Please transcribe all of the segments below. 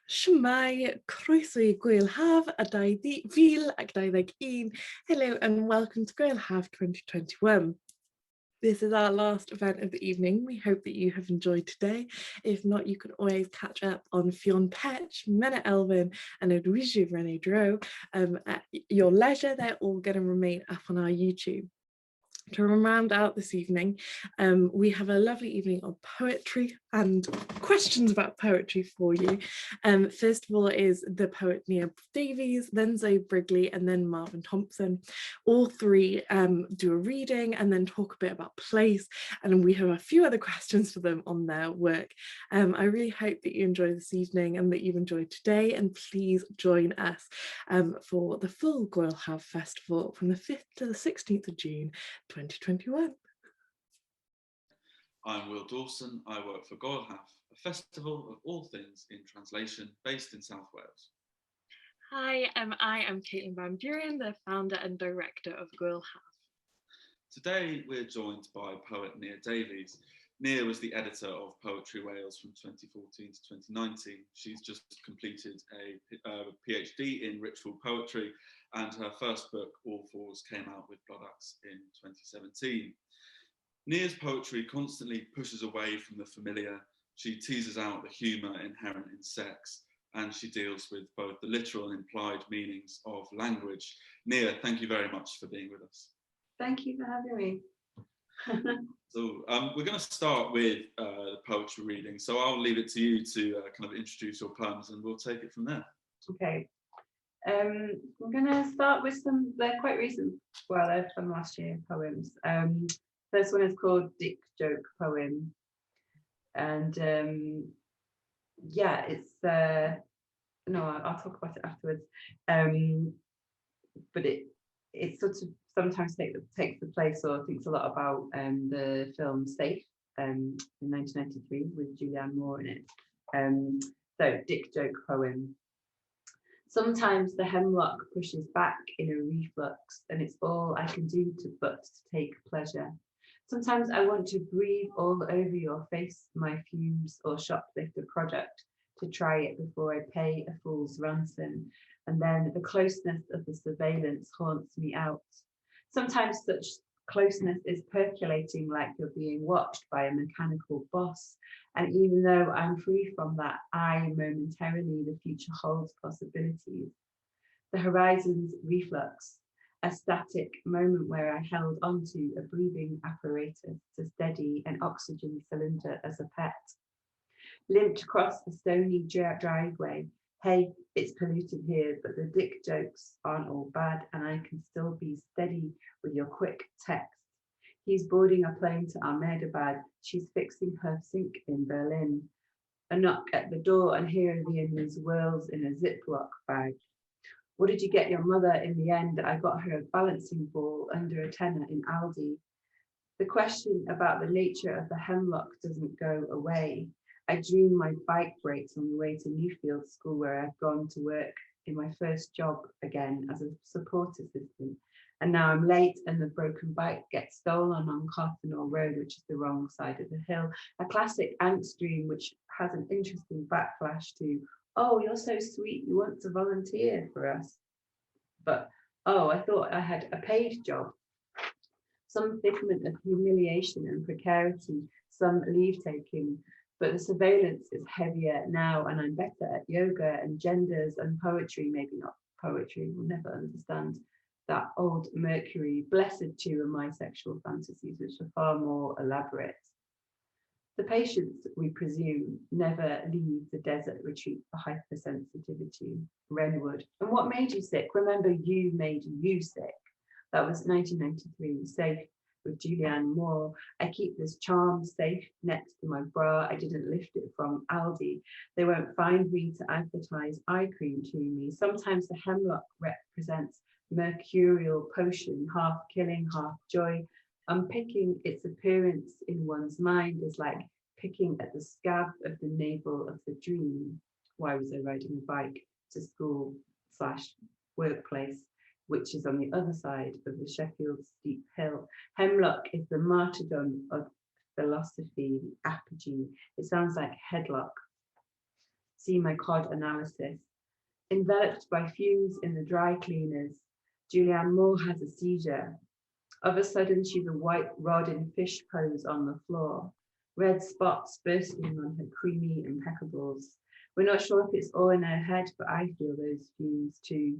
Shwmae, croeso I Gŵyl Haf a 2021. Hello and welcome to Gŵyl Haf 2021. This is our last event of the evening. We hope that you have enjoyed today. If not, you can always catch up on Fionn Petch, Mena Elvin and Edwige René Dro at your leisure. They're all going to remain up on our YouTube. To round out this evening, we have a lovely evening of poetry and questions about poetry for you. First of all is the poet Nia Davies, then Zoe Brigley, and then Marvin Thompson. All three do a reading and then talk a bit about place, and we have a few other questions for them on their work. I really hope that you enjoy this evening and that you've enjoyed today, and please join us for the full Gŵyl Haf Festival from the 5th to the 16th of June 2021. I'm Will Dawson. I work for Gŵyl Haf, a festival of all things in translation based in South Wales. Hi, I am Caitlin Van Buren, the founder and director of Gŵyl Haf. Today we're joined by poet Nia Davies. Nia was the editor of Poetry Wales from 2014 to 2019. She's just completed a PhD in ritual poetry, and her first book, All Fours, came out with Products in 2017. Nia's poetry constantly pushes away from the familiar. She teases out the humour inherent in sex, and she deals with both the literal and implied meanings of language. Nia, thank you very much for being with us. Thank you for having me. So we're going to start with the poetry reading, so I'll leave it to you to kind of introduce your poems and we'll take it from there. Okay. I'm going to start with some, they're quite recent, well, they're from last year, poems. First one is called Dick Joke Poem. And yeah, it's, no, I'll talk about it afterwards. But it sort of sometimes takes the place or thinks a lot about the film Safe in 1993 with Julianne Moore in it. So, Dick Joke Poem. Sometimes the hemlock pushes back in a reflux, and it's all I can do but to take pleasure. Sometimes I want to breathe all over your face my fumes or shoplift a product to try it before I pay a fool's ransom, and then the closeness of the surveillance haunts me out. Sometimes such closeness is percolating like you're being watched by a mechanical boss, and even though I'm free from that eye momentarily, the future holds possibilities. The horizon's reflux, a static moment where I held onto a breathing apparatus to steady an oxygen cylinder as a pet. Limped across the stony driveway. Hey, it's polluted here, but the dick jokes aren't all bad, and I can still be steady with your quick text. He's boarding a plane to Ahmedabad. She's fixing her sink in Berlin. A knock at the door, and here are Viennese whirls in a Ziploc bag. What did you get your mother in the end? I got her a balancing ball under a tenner in Aldi. The question about the nature of the hemlock doesn't go away. I dream my bike breaks on the way to Newfield School, where I've gone to work in my first job again as a support assistant. And now I'm late and the broken bike gets stolen on Carthenor Road, which is the wrong side of the hill. A classic angst dream, which has an interesting backlash to, oh, you're so sweet, you want to volunteer for us. But, oh, I thought I had a paid job. Some figment of humiliation and precarity, some leave-taking, but the surveillance is heavier now, and I'm better at yoga and genders and poetry, maybe not poetry, we'll never understand that old Mercury. Blessed too are my sexual fantasies, which are far more elaborate. The patients, we presume, never leave the desert retreat for hypersensitivity. Renwood. And what made you sick? Remember, you made you sick. That was 1993, Safe with Julianne Moore. I keep this charm safe next to my bra. I didn't lift it from Aldi. They won't find me to advertise eye cream to me. Sometimes the hemlock represents mercurial potion, half killing, half joy. Unpicking its appearance in one's mind is like picking at the scab of the navel of the dream. Why was I riding a bike to school/workplace, which is on the other side of the Sheffield steep hill? Hemlock is the martyrdom of philosophy, the apogee. It sounds like headlock. See my cod analysis. Enveloped by fumes in the dry cleaners, Julianne Moore has a seizure. Of a sudden, she's a white rod in fish pose on the floor, red spots bursting on her creamy impeccables. We're not sure if it's all in her head, but I feel those fumes too.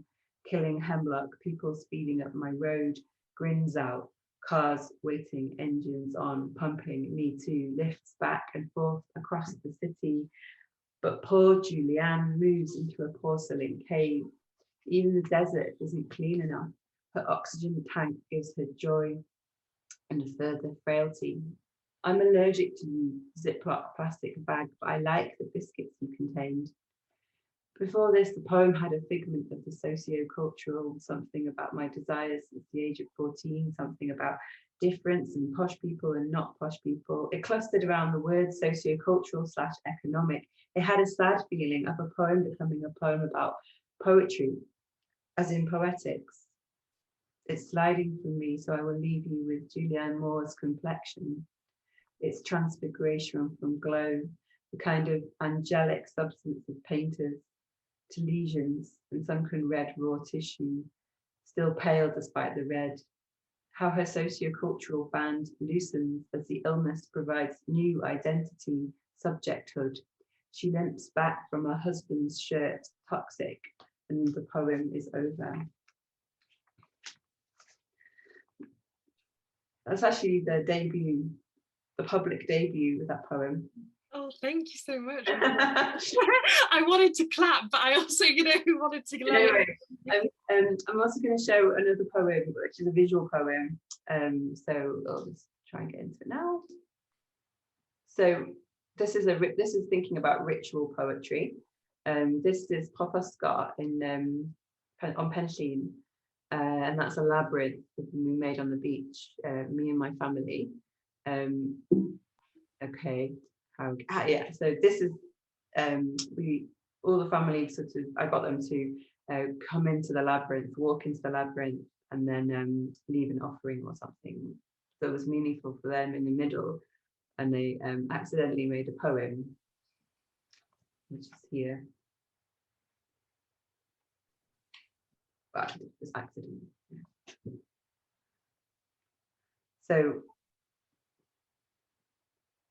Killing hemlock, people speeding up my road, grins out, cars waiting, engines on, pumping, me too, lifts back and forth across the city. But poor Julianne moves into a porcelain cave. Even the desert isn't clean enough. Her oxygen tank gives her joy and a further frailty. I'm allergic to you, Ziploc plastic bag, but I like the biscuits you contained. Before this, the poem had a figment of the socio-cultural, something about my desires since the age of 14, something about difference and posh people and not posh people. It clustered around the word socio-cultural / economic. It had a sad feeling of a poem becoming a poem about poetry, as in poetics. It's sliding from me, so I will leave you with Julianne Moore's complexion. Its transfiguration from glow, the kind of angelic substance of painters, to lesions and sunken red raw tissue, still pale despite the red. How her sociocultural band loosens as the illness provides new identity, subjecthood. She limps back from her husband's shirt, toxic, and the poem is over. That's actually the debut, the public debut of that poem. Oh, thank you so much. I wanted to clap, but I also, wanted to. Anyway, I'm also going to show another poem, which is a visual poem. So I'll just try and get into it now. So this is thinking about ritual poetry. This is Papa Scott on Penllyn, and that's a labyrinth that we made on the beach, me and my family. Okay. Yeah, so this is all the family I got them to come into the labyrinth, walk into the labyrinth, and then leave an offering or something that was meaningful for them in the middle, and they accidentally made a poem, which is here. But it's accident. So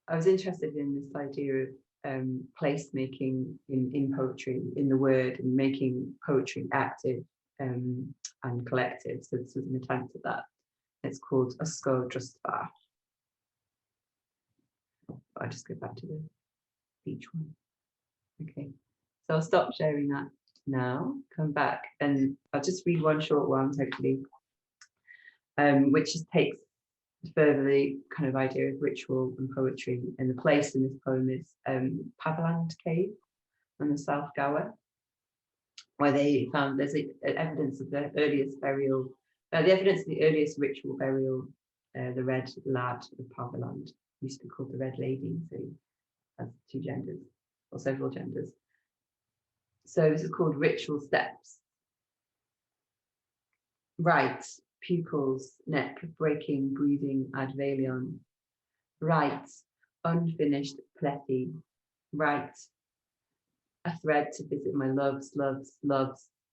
I was interested in this idea of place making in poetry, in the word, and making poetry active and collective. So this is an attempt at that. It's called Ysgol Drysfa. I'll just go back to the beach one. Okay, so I'll stop sharing that now, come back, and I'll just read one short one, hopefully, which just takes further the kind of idea of ritual and poetry. And the place in this poem is Paviland Cave on the South Gower, where they found there's evidence of the earliest burial, the evidence of the earliest ritual burial, the Red Lad of Paviland, used to be called the Red Lady, so has two genders, or several genders. So this is called Ritual Steps. Right. Pupils, neck breaking, breathing ad valion. Right, unfinished plethy. Right, a thread to visit my loves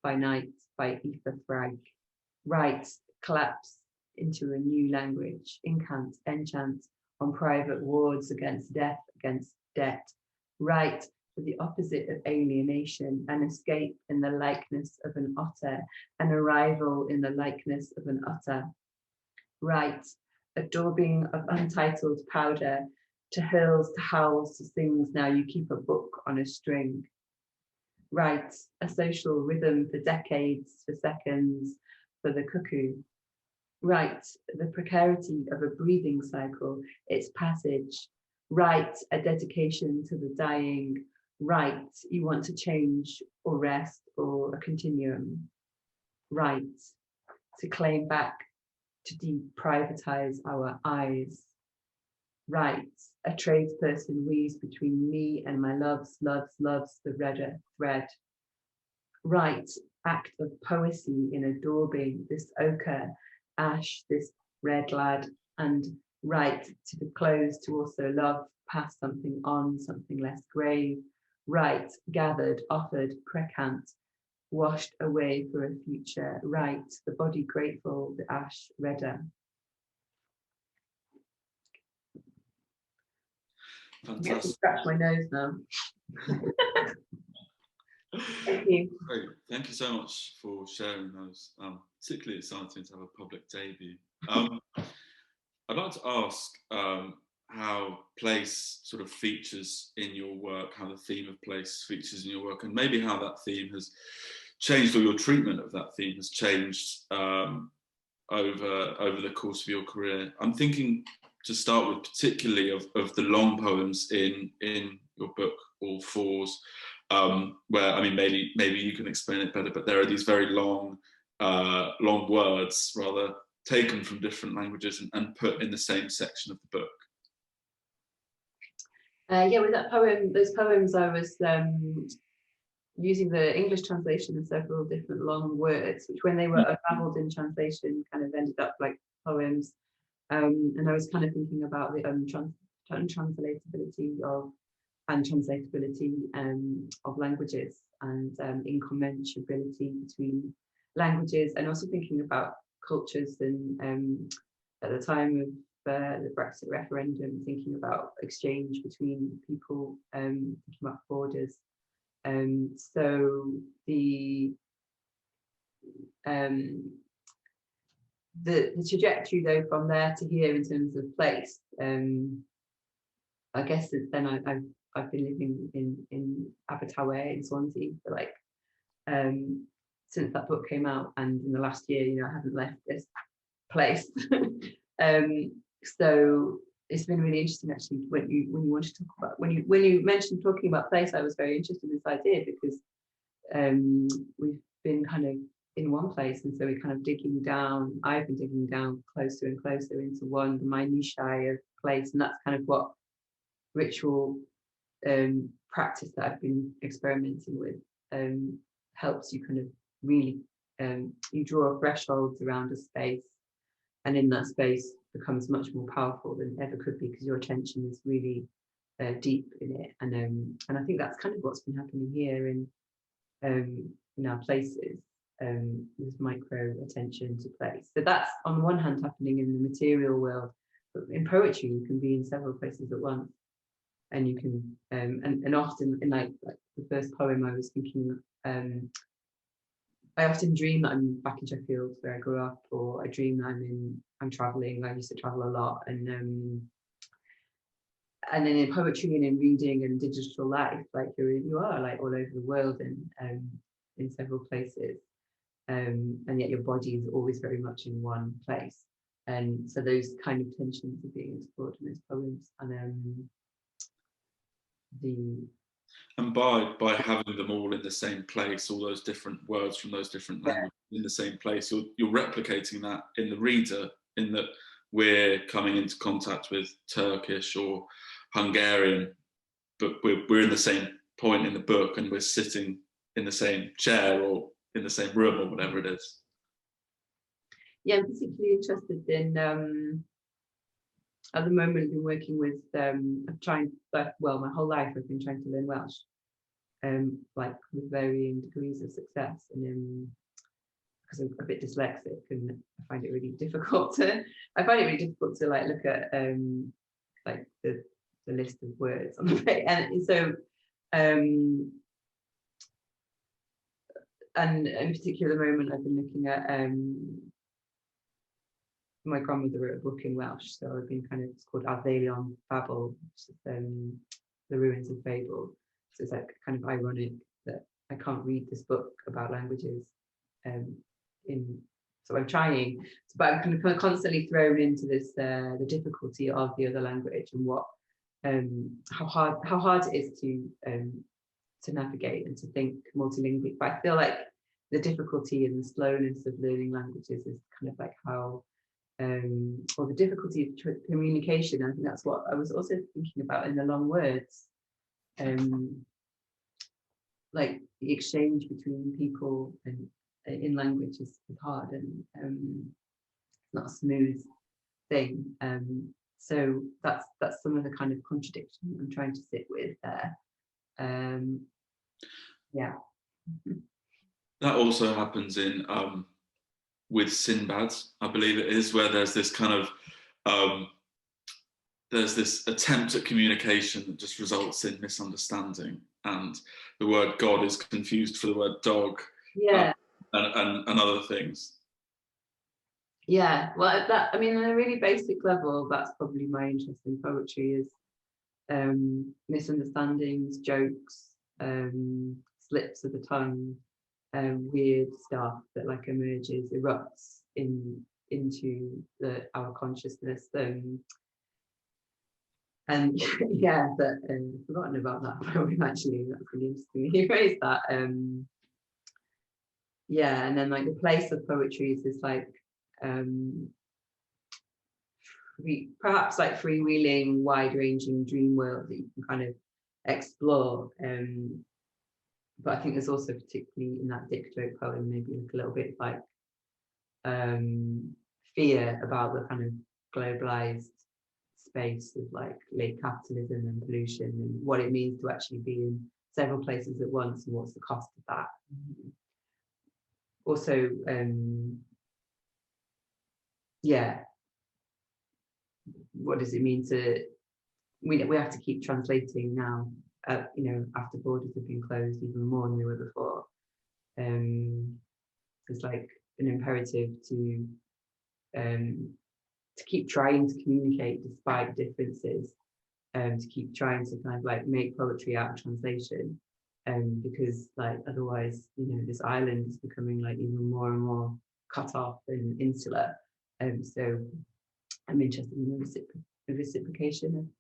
by night, by ether thrag. Right, collapse into a new language, incant, enchant, on private wards against death, against debt. Right, for the opposite of alienation, an escape in the likeness of an otter, an arrival in the likeness of an otter. Right, a daubing of untitled powder, to hurls, to howls, to things, now you keep a book on a string. Right, a social rhythm for decades, for seconds, for the cuckoo. Right, the precarity of a breathing cycle, its passage. Right, a dedication to the dying. Right, you want to change or rest or a continuum. Right, to claim back, to deprivatize our eyes. Right, a tradesperson weaves between me and my loves, the redder thread. Right, act of poesy in a daubing, this ochre, ash, this red lad, and right, to be closed, to also love, pass something on, something less grave, right, gathered, offered, precant, washed away for a future, right, the body grateful, the ash redder. I'm getting to scratch my nose now. Thank you. Great. Thank you so much for sharing those. Particularly exciting to have a public debut. I'd like to ask how place sort of features in your work, how the theme of place features in your work, and maybe how that theme has changed, or your treatment of that theme has changed over the course of your career. I'm thinking, to start with, particularly of the long poems in your book, All Fours, where, I mean, maybe you can explain it better, but there are these very long words, rather, taken from different languages and put in the same section of the book. Yeah, with that poem, those poems, I was using the English translation of several different long words, which when they were unraveled in translation kind of ended up like poems. And I was kind of thinking about the untranslatability of languages, and incommensurability between languages, and also thinking about cultures. And at the time of the Brexit referendum, thinking about exchange between people, thinking about borders. So the trajectory, though, from there to here in terms of place, I guess since then I've been living in Aberystwyth in Swansea for like since that book came out, and in the last year, you know, I haven't left this place. So it's been really interesting, actually, when you want to talk about, when you mentioned talking about place, I was very interested in this idea, because we've been kind of in one place, and so we're kind of digging down. I've been digging down closer and closer into the minutiae of place, and that's kind of what ritual practice that I've been experimenting with helps you kind of really you draw thresholds around a space, and in that space becomes much more powerful than it ever could be, because your attention is really deep in it. And I think that's kind of what's been happening here in our places, this micro attention to place. So that's on the one hand happening in the material world, but in poetry you can be in several places at once, and you can and often in like the first poem I was thinking, I often dream that I'm back in Sheffield where I grew up, or I dream that I'm traveling. I used to travel a lot, and then in poetry and in reading and digital life, like you are like all over the world, and in several places, and yet your body is always very much in one place. And so those kind of tensions are being explored in those poems, and by having them all in the same place, all those different words from those different languages in the same place, you're replicating that in the reader, in that we're coming into contact with Turkish or Hungarian, but we're in the same point in the book, and we're sitting in the same chair or in the same room or whatever it is. Yeah, I'm particularly interested in at the moment I've been working with my whole life I've been trying to learn Welsh, like with varying degrees of success, and because I'm a bit dyslexic, and I find it really difficult to like look at like the list of words on the page, and so and in particular the moment I've been looking at my grandmother wrote a book in Welsh, so I've been kind of, it's called Adfeilion Babel, which is the ruins of Babel. So it's like kind of ironic that I can't read this book about languages so I'm trying, but I'm kind of constantly thrown into this the difficulty of the other language, and what how hard it is to navigate and to think multilingually. But I feel like the difficulty and the slowness of learning languages is kind of like how or the difficulty of communication. I think that's what I was also thinking about in the long words, like the exchange between people and in language is hard, and not a smooth thing. So that's some of the kind of contradiction I'm trying to sit with there. Yeah. That also happens in with Sinbad, I believe it is, where there's this kind of there's this attempt at communication that just results in misunderstanding, and the word God is confused for the word dog, Yeah. And other things. Yeah, well, that, I mean, on a really basic level, that's probably my interest in poetry, is misunderstandings, jokes, slips of the tongue, weird stuff that like emerges, erupts into our consciousness. And yeah, but I've forgotten about that poem actually. That's really interesting. You raised that. Yeah, and then like the place of poetry is this like perhaps like freewheeling, wide-ranging dream world that you can kind of explore. But I think there's also, particularly in that Dick joke poem, maybe like a little bit like fear about the kind of globalized space of like late capitalism and pollution, and what it means to actually be in several places at once, and what's the cost of that. Also, yeah, what does it mean to, we have to keep translating now, you know, after borders have been closed even more than they were before. It's like an imperative to keep trying to communicate despite differences, to keep trying to kind of like make poetry out of translation, because like otherwise, you know, this island is becoming like even more and more cut off and insular. So I'm interested in the reciprocation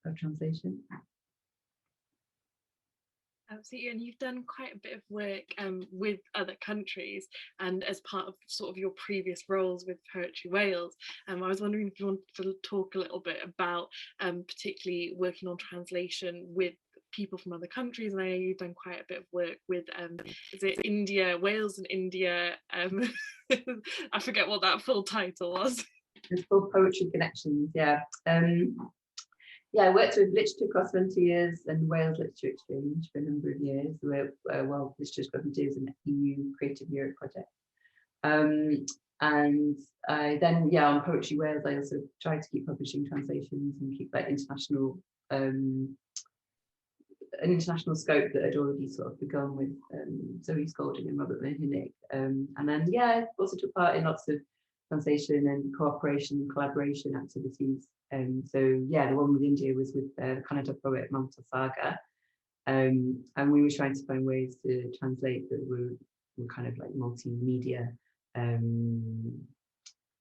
of translation. Absolutely, and you've done quite a bit of work with other countries, and as part of sort of your previous roles with Poetry Wales. I was wondering if you wanted to talk a little bit about particularly working on translation with people from other countries. And I know you've done quite a bit of work with is it India, Wales and India? I forget what that full title was. It's called Poetry Connections, yeah. Yeah, I worked with Literature Across Frontiers and Wales Literature Exchange for a number of years. Well, Literature Across Frontiers and EU Creative Europe project. And I then, yeah, on Poetry Wales, I also tried to keep publishing translations and keep like international, an international scope that had already sort of begun with Zoe Thompson and Robert Mahinig. And then, yeah, I also took part in lots of translation and cooperation and collaboration activities. So yeah, the one with India was with the Kannada poet Mamta Saga, and we were trying to find ways to translate that were kind of like multimedia. So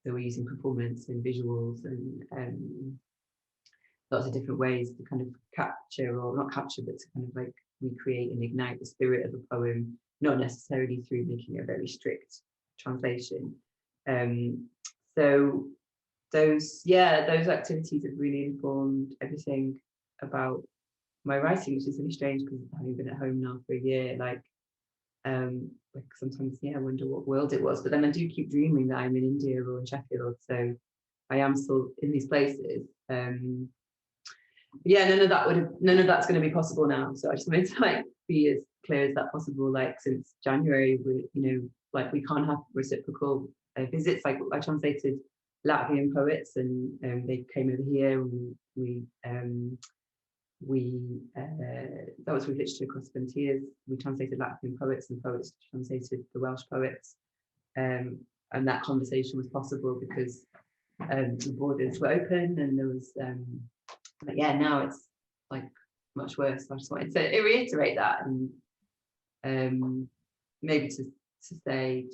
we're using performance and visuals and lots of different ways to kind of capture, or not capture, but to kind of like recreate and ignite the spirit of a poem, not necessarily through making a very strict translation. So those activities have really informed everything about my writing, which is really strange because having been at home now for a year, like sometimes, yeah, I wonder what world it was. But then I do keep dreaming that I'm in India or in Sheffield, so I am still in these places. Yeah, none of that's going to be possible now. So I just wanted to like be as clear as that possible. Like since January, we, you know, like we can't have reciprocal visits. Like I translated Latvian poets, and they came over here, and we that was with Literature Across Frontiers. We translated Latvian poets, and poets translated the Welsh poets, and that conversation was possible because the borders were open, and there was but yeah, now it's like much worse. So I just wanted to reiterate that, and maybe to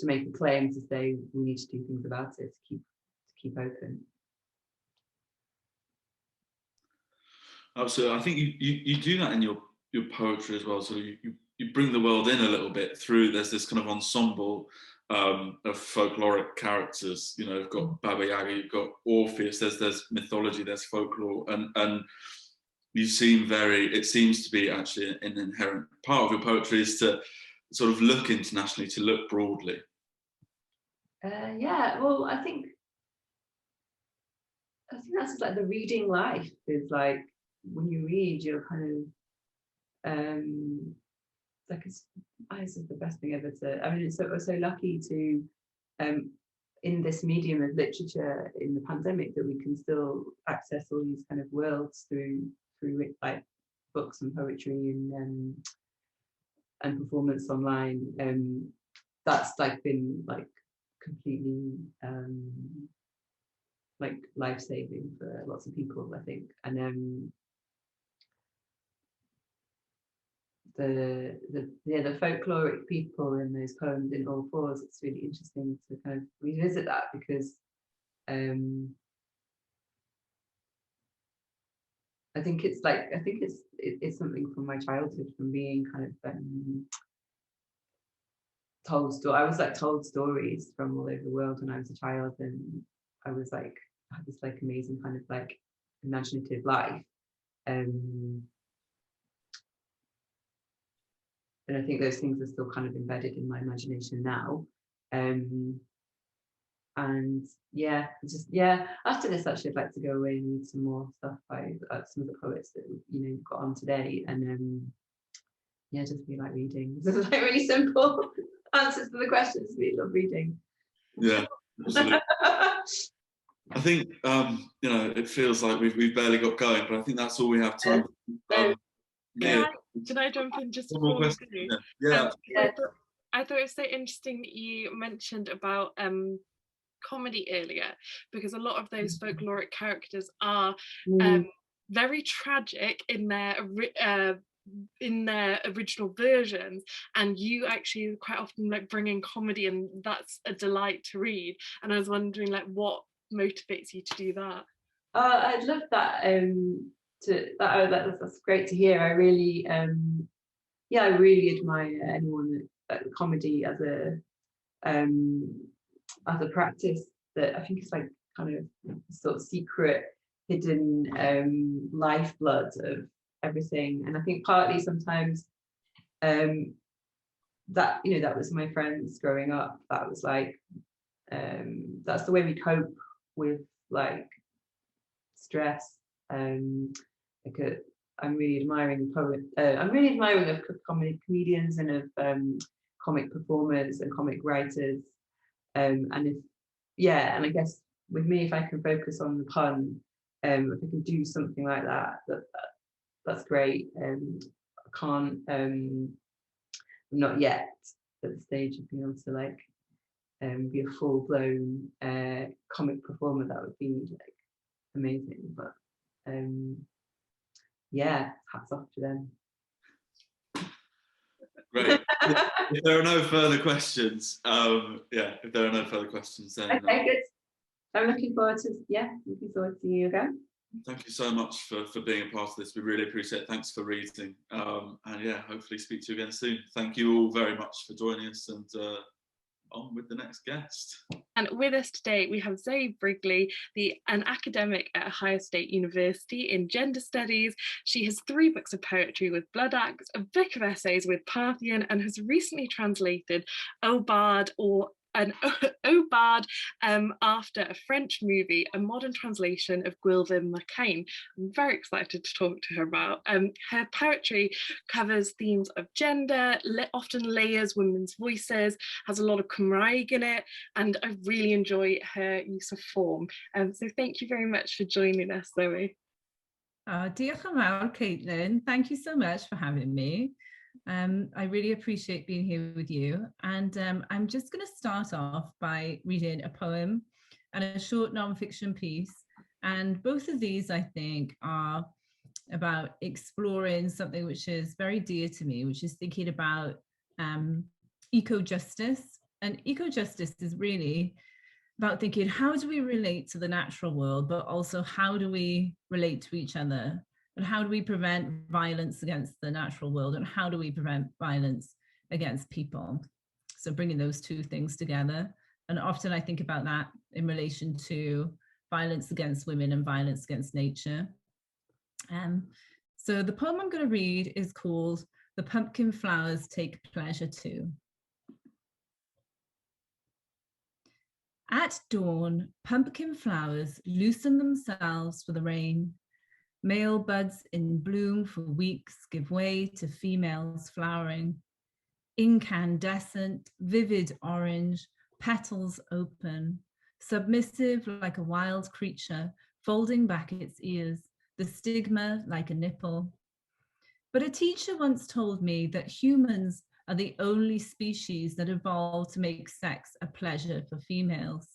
make a claim to say we need to do things about it to keep open. Absolutely, I think you do that in your poetry as well. So you bring the world in a little bit through. There's this kind of ensemble of folkloric characters. You know, you've got Baba Yaga, you've got Orpheus. There's mythology, there's folklore, and you seem it seems to be actually an inherent part of your poetry is to sort of look internationally, to look broadly. Yeah, well, I think I think that's like the reading life is like, when you read, you're kind of like, this is the best thing ever to, I mean, we're so lucky to in this medium of literature in the pandemic, that we can still access all these kind of worlds through like books and poetry and performance online. That's like been like completely like life-saving for lots of people, I think. And the folkloric people in those poems in all fours, it's really interesting to kind of revisit that, because I think it's something from my childhood, from being kind of I was like told stories from all over the world when I was a child, and I was like, I had this like amazing kind of like imaginative life. And I think those things are still kind of embedded in my imagination now. And yeah, after this, actually, I'd like to go away and read some more stuff by some of the poets that you've got on today, and yeah, just be like reading. This is like really simple answers to the questions. We love reading. Yeah, absolutely. I think it feels like we've barely got going, but I think that's all we have time. Can I jump in just one more question? Yeah. I thought it was so interesting that you mentioned about comedy earlier, because a lot of those folkloric characters are very tragic in their original versions, and you actually quite often like bring in comedy, and that's a delight to read. And I was wondering, like, what motivates you to do that? I'd love that. That's great to hear. I really I really admire anyone that comedy as a practice, that I think is like kind of sort of secret, hidden lifeblood of everything. And I think partly sometimes that that was my friends growing up. That was like that's the way we cope with like stress. I'm really admiring I'm really admiring of comedians and of comic performers and comic writers. And I guess with me, if I can focus on the pun, if I can do something like that's great. I can't, I'm not yet at the stage of being able to like be a full-blown comic performer. That would be like amazing. But hats off to them. Great. If there are no further questions, then okay, good. I'm looking forward to seeing you again. Thank you so much for being a part of this. We really appreciate it. Thanks for reading. And hopefully speak to you again soon. Thank you all very much for joining us, and on with the next guest. And with us today we have Zoe Brigley, an academic at Ohio State University in gender studies. She has 3 books of poetry with Blood Axe, a book of essays with Parthian, and has recently translated O Bard, after a French movie, a modern translation of Gwyl I'm very excited to talk to her about. Her poetry covers themes of gender, often layers women's voices, has a lot of Cymraeg in it, and I really enjoy her use of form. So thank you very much for joining us, Zoe. Diolch yn fawr, Caitlin. Thank you so much for having me. I really appreciate being here with you, and I'm just going to start off by reading a poem and a short non-fiction piece, and both of these I think are about exploring something which is very dear to me, which is thinking about eco-justice. And eco-justice is really about thinking, how do we relate to the natural world, but also how do we relate to each other? And how do we prevent violence against the natural world? And how do we prevent violence against people? So bringing those two things together. And often I think about that in relation to violence against women and violence against nature. So the poem I'm going to read is called The Pumpkin Flowers Take Pleasure Too. At dawn, pumpkin flowers loosen themselves for the rain. Male buds in bloom for weeks give way to females flowering. Incandescent, vivid orange, petals open, submissive like a wild creature, folding back its ears, the stigma like a nipple. But a teacher once told me that humans are the only species that evolved to make sex a pleasure for females.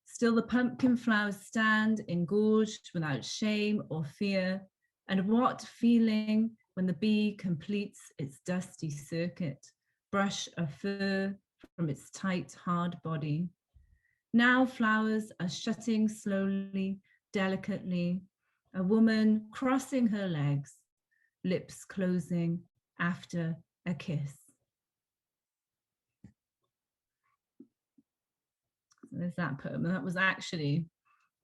Still the pumpkin flowers stand engorged without shame or fear, and what feeling when the bee completes its dusty circuit, brush of fur from its tight, hard body. Now flowers are shutting slowly, delicately, a woman crossing her legs, lips closing after a kiss. There's that poem, and that was actually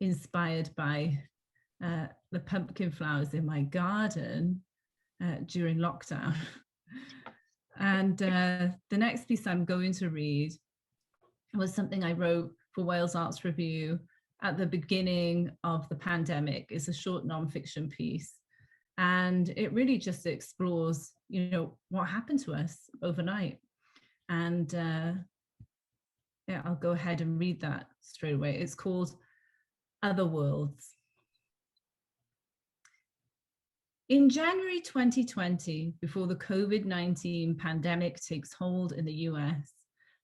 inspired by the pumpkin flowers in my garden during lockdown. And the next piece I'm going to read was something I wrote for Wales Arts Review at the beginning of the pandemic. It's a short non-fiction piece, and it really just explores, you know, what happened to us overnight. And yeah, I'll go ahead and read that straight away. It's called Other Worlds. In January 2020, before the COVID-19 pandemic takes hold in the US,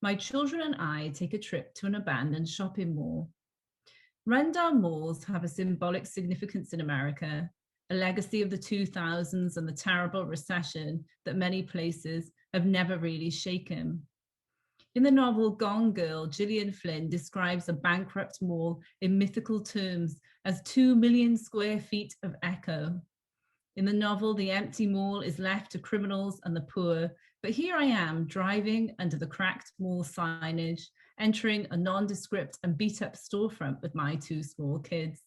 my children and I take a trip to an abandoned shopping mall. Rundown malls have a symbolic significance in America, a legacy of the 2000s and the terrible recession that many places have never really shaken. In the novel Gone Girl, Gillian Flynn describes a bankrupt mall in mythical terms as 2 million square feet of echo. In the novel, the empty mall is left to criminals and the poor, but here I am driving under the cracked mall signage, entering a nondescript and beat up storefront with my 2 small kids.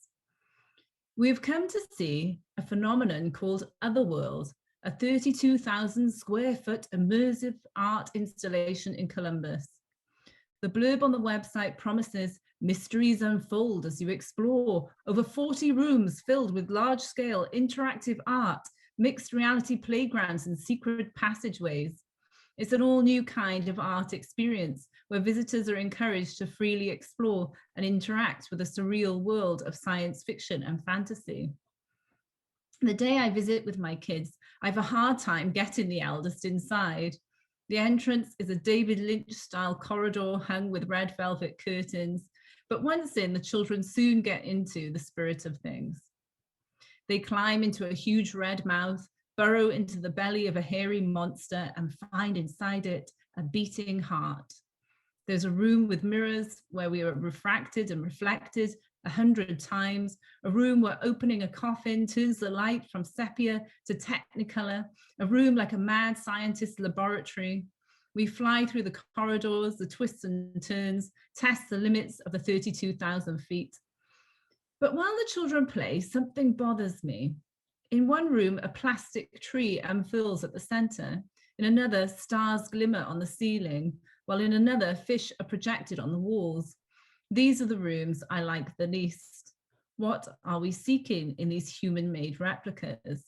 We've come to see a phenomenon called Otherworld, a 32,000 square foot immersive art installation in Columbus. The blurb on the website promises mysteries unfold as you explore over 40 rooms filled with large-scale interactive art, mixed reality playgrounds and secret passageways. It's an all-new kind of art experience where visitors are encouraged to freely explore and interact with a surreal world of science fiction and fantasy. The day I visit with my kids, I have a hard time getting the eldest inside. The entrance is a David Lynch-style corridor hung with red velvet curtains, but once in, the children soon get into the spirit of things. They climb into a huge red mouth, burrow into the belly of a hairy monster, and find inside it a beating heart. There's a room with mirrors where we are refracted and reflected 100 times, a room where opening a coffin turns the light from sepia to technicolor, a room like a mad scientist laboratory. We fly through the corridors, the twists and turns, test the limits of the 32,000 feet. But while the children play, something bothers me. In one room, a plastic tree unfurls at the center. In another, stars glimmer on the ceiling, while in another, fish are projected on the walls. These are the rooms I like the least. What are we seeking in these human-made replicas?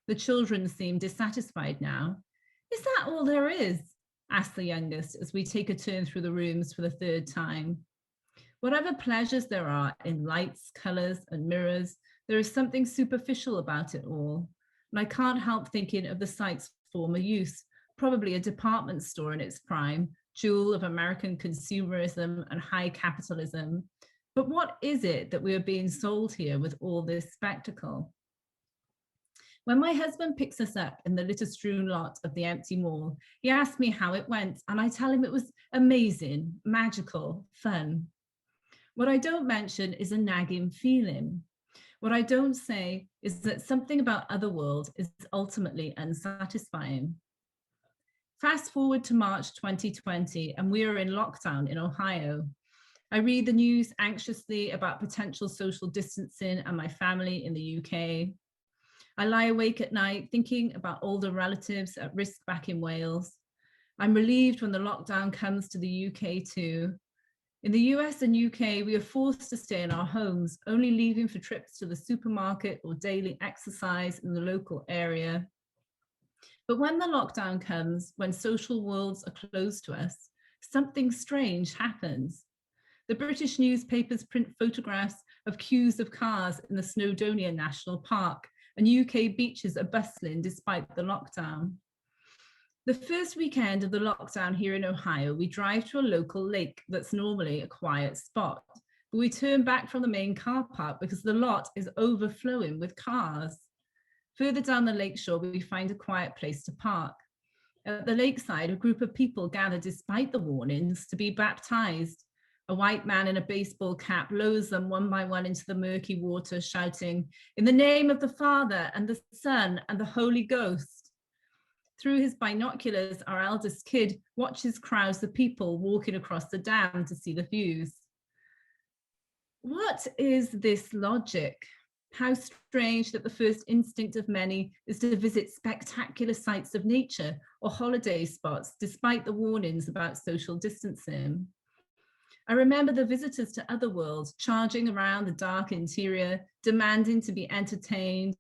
The children seem dissatisfied now. Is that all there is? Asked the youngest as we take a turn through the rooms for the 3rd time. Whatever pleasures there are in lights, colors, and mirrors, there is something superficial about it all. And I can't help thinking of the site's former use, probably a department store in its prime, jewel of American consumerism and high capitalism. But what is it that we are being sold here with all this spectacle? When my husband picks us up in the litter-strewn lot of the empty mall, he asks me how it went, and I tell him it was amazing, magical, fun. What I don't mention is a nagging feeling. What I don't say is that something about Otherworld is ultimately unsatisfying. Fast forward to March 2020, and we are in lockdown in Ohio. I read the news anxiously about potential social distancing and my family in the UK. I lie awake at night thinking about older relatives at risk back in Wales. I'm relieved when the lockdown comes to the UK too. In the US and UK, we are forced to stay in our homes, only leaving for trips to the supermarket or daily exercise in the local area. But when the lockdown comes, when social worlds are closed to us, something strange happens. The British newspapers print photographs of queues of cars in the Snowdonia National Park, and UK beaches are bustling despite the lockdown. The first weekend of the lockdown here in Ohio, we drive to a local lake that's normally a quiet spot, but we turn back from the main car park because the lot is overflowing with cars. Further down the lakeshore, we find a quiet place to park. At the lakeside, a group of people gather despite the warnings to be baptized. A white man in a baseball cap lowers them one by one into the murky water, shouting, "In the name of the Father and the Son and the Holy Ghost." Through his binoculars, our eldest kid watches crowds of people walking across the dam to see the views. What is this logic? How strange that the first instinct of many is to visit spectacular sites of nature or holiday spots, despite the warnings about social distancing. I remember the visitors to other worlds charging around the dark interior, demanding to be entertained,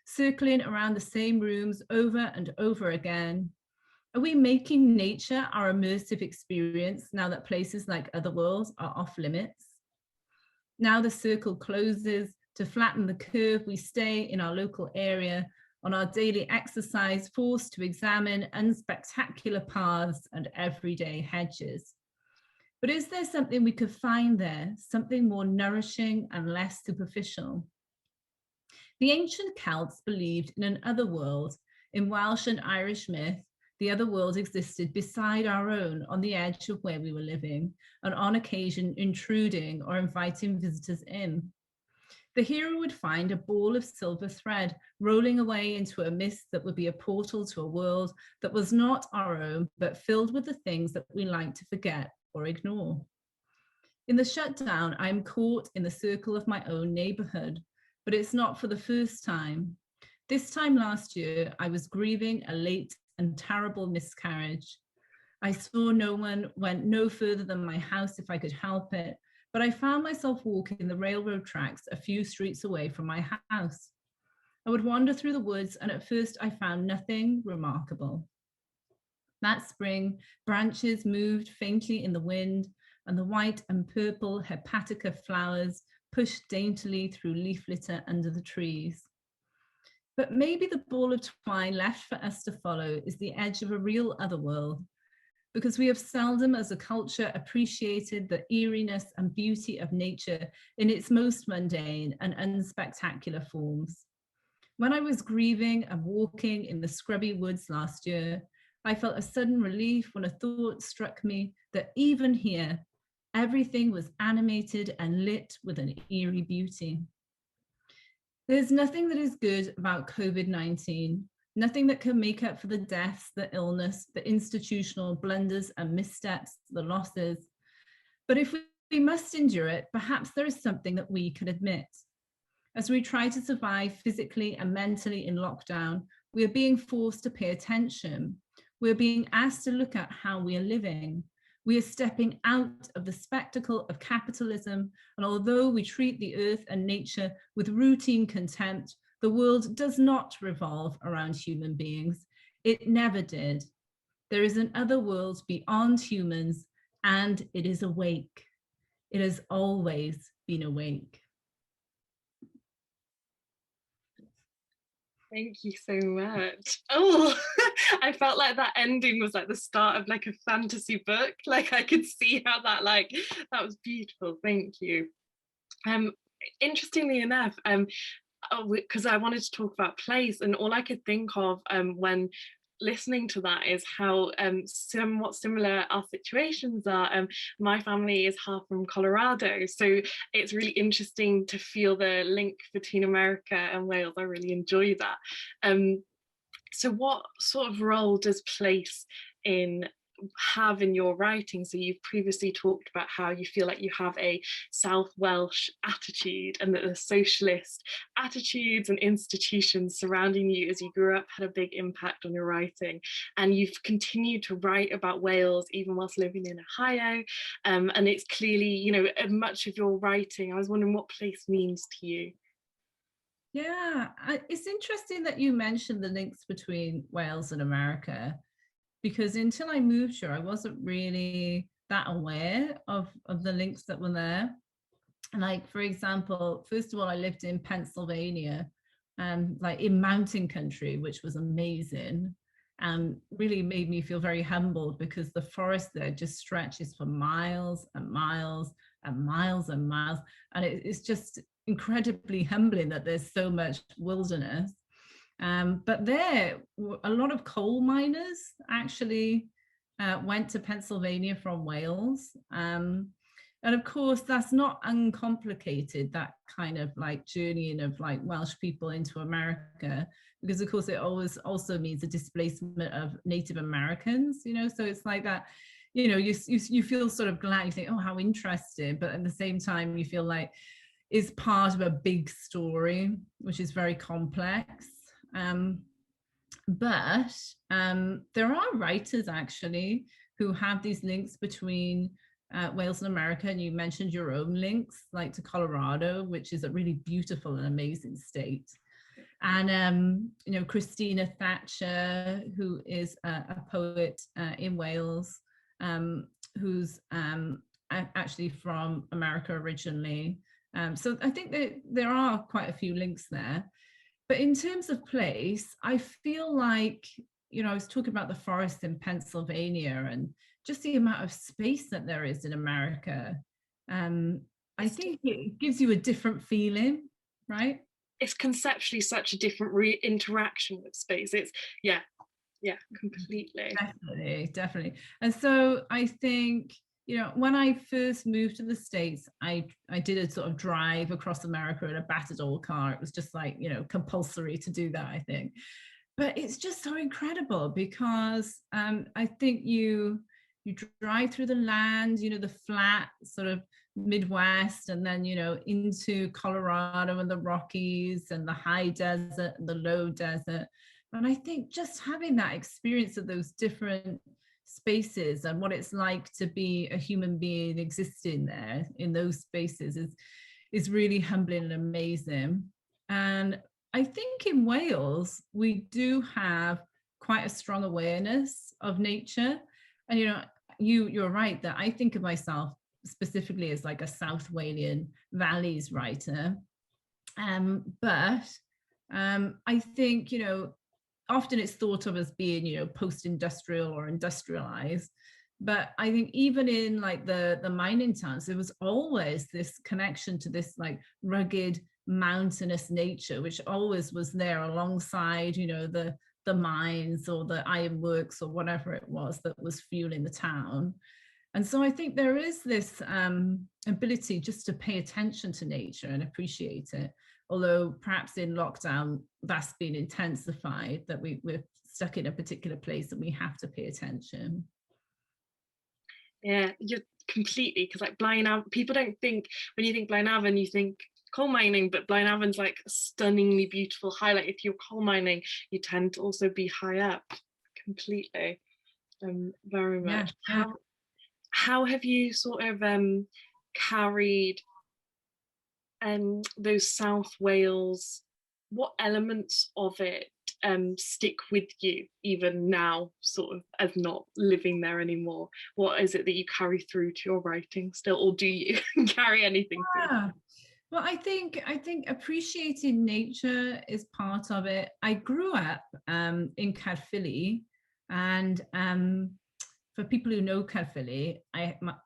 circling around the same rooms over and over again. Are we making nature our immersive experience now that places like other worlds are off limits? Now the circle closes, to flatten the curve, we stay in our local area on our daily exercise, forced to examine unspectacular paths and everyday hedges. But is there something we could find there, something more nourishing and less superficial? The ancient Celts believed in an other world. In Welsh and Irish myth, the other world existed beside our own on the edge of where we were living, and on occasion intruding or inviting visitors in. The hero would find a ball of silver thread rolling away into a mist that would be a portal to a world that was not our own, but filled with the things that we like to forget or ignore. In the shutdown, I'm caught in the circle of my own neighborhood, but it's not for the first time. This time last year, I was grieving a late and terrible miscarriage. I saw no one, went no further than my house if I could help it, but I found myself walking the railroad tracks a few streets away from my house. I would wander through the woods, and at first I found nothing remarkable. That spring, branches moved faintly in the wind, and the white and purple hepatica flowers pushed daintily through leaf litter under the trees. But maybe the ball of twine left for us to follow is the edge of a real other world, because we have seldom as a culture appreciated the eeriness and beauty of nature in its most mundane and unspectacular forms. When I was grieving and walking in the scrubby woods last year, I felt a sudden relief when a thought struck me that even here, everything was animated and lit with an eerie beauty. There's nothing that is good about COVID-19, nothing that can make up for the deaths, the illness, the institutional blunders and missteps, the losses. But if we must endure it, perhaps there is something that we can admit. As we try to survive physically and mentally in lockdown, we are being forced to pay attention. We're being asked to look at how we are living. We are stepping out of the spectacle of capitalism, and although we treat the earth and nature with routine contempt, the world does not revolve around human beings. It never did. There is an other world beyond humans, and it is awake. It has always been awake. Thank you so much. Oh, I felt like that ending was like the start of like a fantasy book. Like I could see how that that was beautiful. Thank you. Interestingly enough, because I wanted to talk about place, and all I could think of when listening to that is how somewhat similar our situations are. My family is half from Colorado, so it's really interesting to feel the link between America and Wales. I really enjoy that. So what sort of role does place in have in your writing. So you've previously talked about how you feel like you have a South Welsh attitude, and that the socialist attitudes and institutions surrounding you as you grew up had a big impact on your writing, and you've continued to write about Wales even whilst living in Ohio, and it's clearly, you know, much of your writing. I was wondering what place means to you. Yeah, it's interesting that you mentioned the links between Wales and America, because until I moved here, I wasn't really that aware of the links that were there. Like, for example, first of all, I lived in Pennsylvania, like in mountain country, which was amazing, and really made me feel very humbled, because the forest there just stretches for miles and miles and miles and miles. And it's just incredibly humbling that there's so much wilderness. But there, a lot of coal miners actually went to Pennsylvania from Wales. And of course, that's not uncomplicated, that kind of like journeying of like Welsh people into America, because of course it always also means the displacement of Native Americans, you know, so it's like that, you know, you feel sort of glad, you think, oh, how interesting, but at the same time you feel like it's part of a big story, which is very complex. But there are writers actually who have these links between Wales and America, and you mentioned your own links, like to Colorado, which is a really beautiful and amazing state. And you know, Christina Thatcher, who is a poet in Wales, who's actually from America originally. So I think that there are quite a few links there. But in terms of place, I feel like, you know, I was talking about the forest in Pennsylvania and just the amount of space that there is in America. I think it gives you a different feeling, right? It's conceptually such a different interaction with space. It's, yeah, completely. Definitely. And so I think, you know, when I first moved to the States, I did a sort of drive across America in a battered old car. It was just like, you know, compulsory to do that, I think. But it's just so incredible, because I think you drive through the land, you know, the flat sort of Midwest, and then, you know, into Colorado and the Rockies and the high desert and the low desert. And I think just having that experience of those different spaces and what it's like to be a human being existing there in those spaces is really humbling and amazing. And I think in Wales we do have quite a strong awareness of nature. And you know, you're right that I think of myself specifically as like a South Walian Valleys writer, but I think, you know, often it's thought of as being, you know, post-industrial or industrialized. But I think even in like the mining towns, there was always this connection to this like rugged mountainous nature, which always was there alongside, you know, the mines or the ironworks or whatever it was that was fueling the town. And so I think there is this ability just to pay attention to nature and appreciate it. Although perhaps in lockdown, that's been intensified, that we're stuck in a particular place and we have to pay attention. Yeah, you're completely, because like Blaenavon, people don't think, when you think Blaenavon, you think coal mining, but Blaenavon's like a stunningly beautiful highlight. If you're coal mining, you tend to also be high up. Completely. Very much. Yeah. How have you sort of carried those South Wales, what elements of it stick with you even now, sort of as not living there anymore? What is it that you carry through to your writing still, or do you carry anything through? Well, I think appreciating nature is part of it. I grew up in Caerphilly, and for people who know Caerphilly,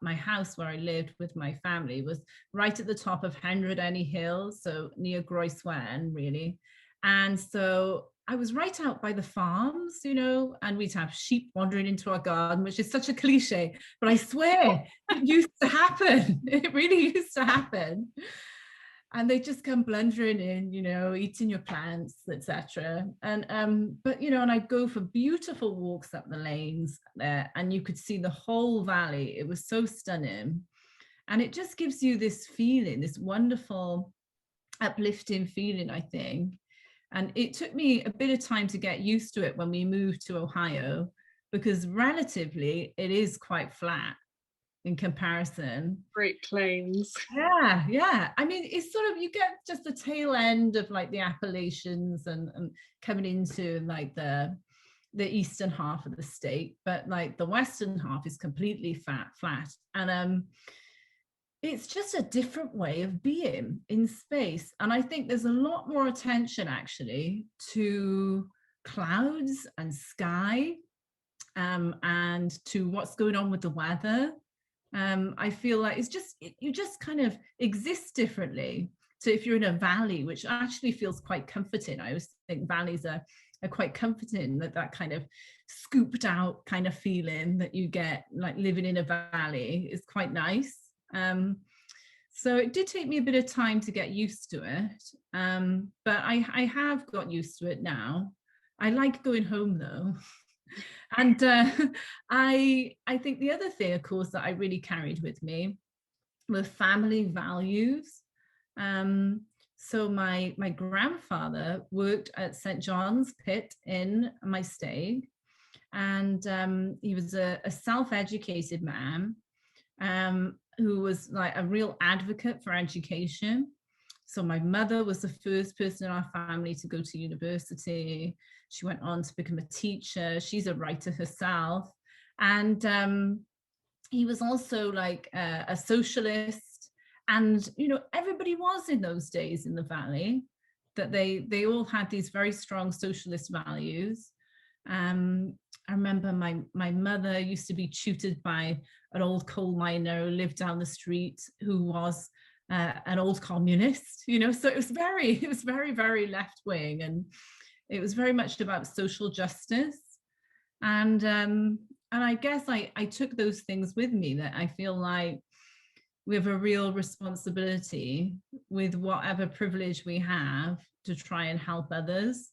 my house where I lived with my family was right at the top of Henry Hill, so near Groeswen, really. And so I was right out by the farms, you know, and we'd have sheep wandering into our garden, which is such a cliche, but I swear it used to happen. It really used to happen. and they just come blundering in, you know, eating your plants, etc. And but you know, and I'd go for beautiful walks up the lanes there, and you could see the whole valley. It was so stunning, and it just gives you this feeling, this wonderful, uplifting feeling, I think. And it took me a bit of time to get used to it when we moved to Ohio, because relatively it is quite flat in comparison. Great Plains. Yeah. I mean, it's sort of, you get just the tail end of like the Appalachians and coming into like the eastern half of the state, but like the western half is completely flat. And it's just a different way of being in space. And I think there's a lot more attention actually to clouds and sky, and to what's going on with the weather. I feel like you just kind of exist differently. So if you're in a valley, which actually feels quite comforting, I always think valleys are quite comforting, that kind of scooped out kind of feeling that you get like living in a valley is quite nice. So it did take me a bit of time to get used to it, but I have got used to it now. I like going home though. And I think the other thing, of course, that I really carried with me were family values. So my grandfather worked at St. John's Pit in my stag, and he was a self-educated man who was like a real advocate for education. So my mother was the first person in our family to go to university. She went on to become a teacher. She's a writer herself. And he was also like a socialist. And, you know, everybody was in those days in the valley, that they all had these very strong socialist values. I remember my mother used to be tutored by an old coal miner who lived down the street, who was an old communist, you know, so it was very, very left wing, and it was very much about social justice. And I guess I took those things with me, that I feel like we have a real responsibility with whatever privilege we have to try and help others.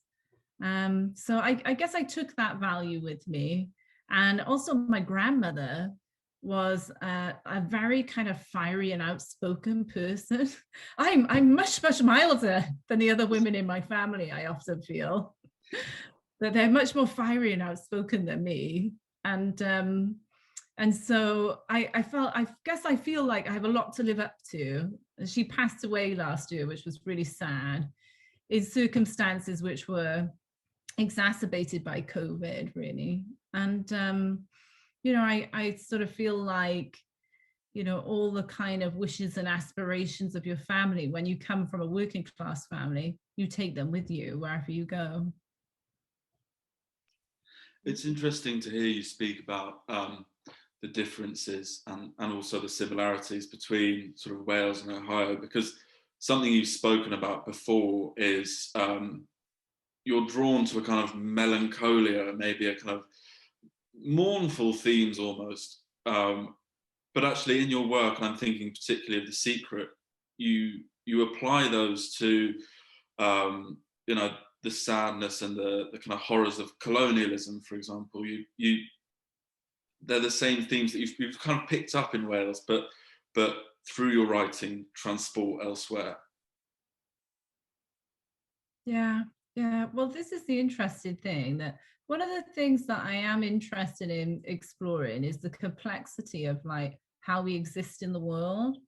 So I guess I took that value with me. And also my grandmother was a very kind of fiery and outspoken person. I'm much milder than the other women in my family. I often feel that they're much more fiery and outspoken than me. And so I guess I feel like I have a lot to live up to. She passed away last year, which was really sad, in circumstances which were exacerbated by COVID, really. And you know, I sort of feel like, you know, all the kind of wishes and aspirations of your family, when you come from a working class family, you take them with you wherever you go. It's interesting to hear you speak about the differences and also the similarities between sort of Wales and Ohio, because something you've spoken about before is you're drawn to a kind of melancholia, maybe a kind of mournful themes almost, but actually in your work, and I'm thinking particularly of The Secret, you apply those to you know, the sadness and the kind of horrors of colonialism, for example. They're the same themes that you've kind of picked up in Wales, but through your writing transport elsewhere. Yeah. Well, this is the interesting thing, that one of the things that I am interested in exploring is the complexity of like how we exist in the world.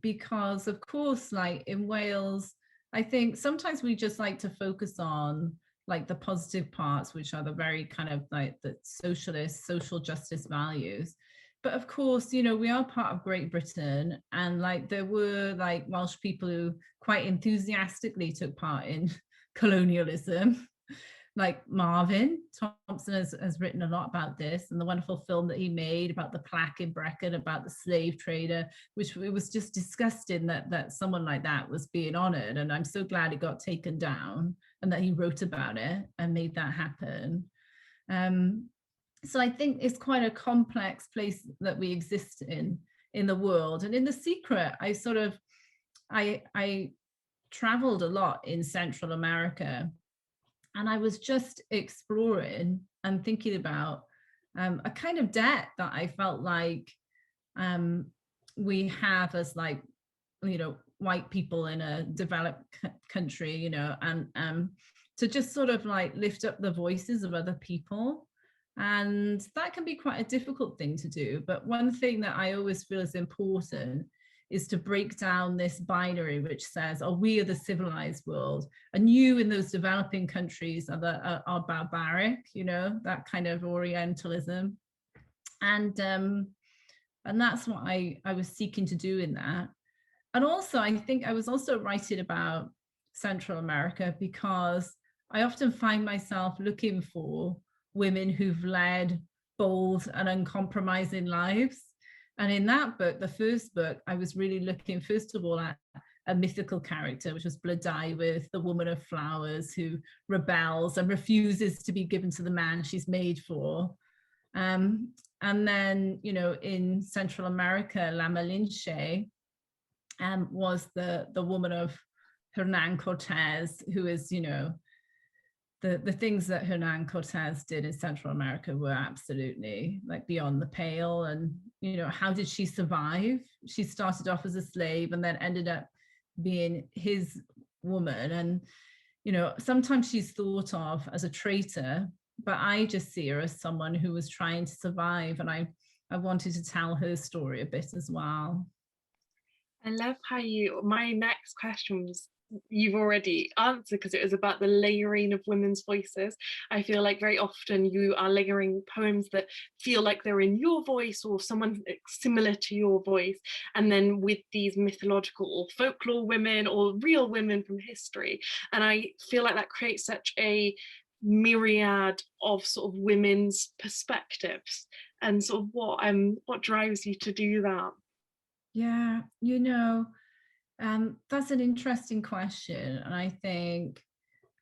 Because of course, like in Wales, I think sometimes we just like to focus on like the positive parts, which are the very kind of like the socialist, social justice values. But of course, you know, we are part of Great Britain, and like there were like Welsh people who quite enthusiastically took part in colonialism. Like Marvin Thompson has written a lot about this, and the wonderful film that he made about the plaque in Brecon about the slave trader, which it was just disgusting that someone like that was being honored. And I'm so glad it got taken down and that he wrote about it and made that happen. So I think it's quite a complex place that we exist in the world. And in The Secret, I sort of I traveled a lot in Central America, and I was just exploring and thinking about a kind of debt that I felt like we have as, like, white people in a developed country, and to just sort of like lift up the voices of other people. And that can be quite a difficult thing to do. But one thing that I always feel is important is to break down this binary which says, oh, we are the civilized world, and you in those developing countries are barbaric, that kind of Orientalism. And that's what I was seeking to do in that. And also, I think I was also writing about Central America because I often find myself looking for women who've led bold and uncompromising lives. And in that book, the first book, I was really looking, first of all, at a mythical character, which was Blodeuwedd, the woman of flowers who rebels and refuses to be given to the man she's made for. And then, in Central America, La Malinche was the woman of Hernan Cortez, who is, the things that Hernan Cortez did in Central America were absolutely like beyond the pale. And, how did she survive? She started off as a slave and then ended up being his woman. And, sometimes she's thought of as a traitor, but I just see her as someone who was trying to survive. And I wanted to tell her story a bit as well. I love how my next question was, you've already answered, because it was about the layering of women's voices. I feel like very often you are layering poems that feel like they're in your voice or someone similar to your voice, and then with these mythological or folklore women or real women from history. And I feel like that creates such a myriad of sort of women's perspectives, and sort of what drives you to do that? Yeah, that's an interesting question. And I think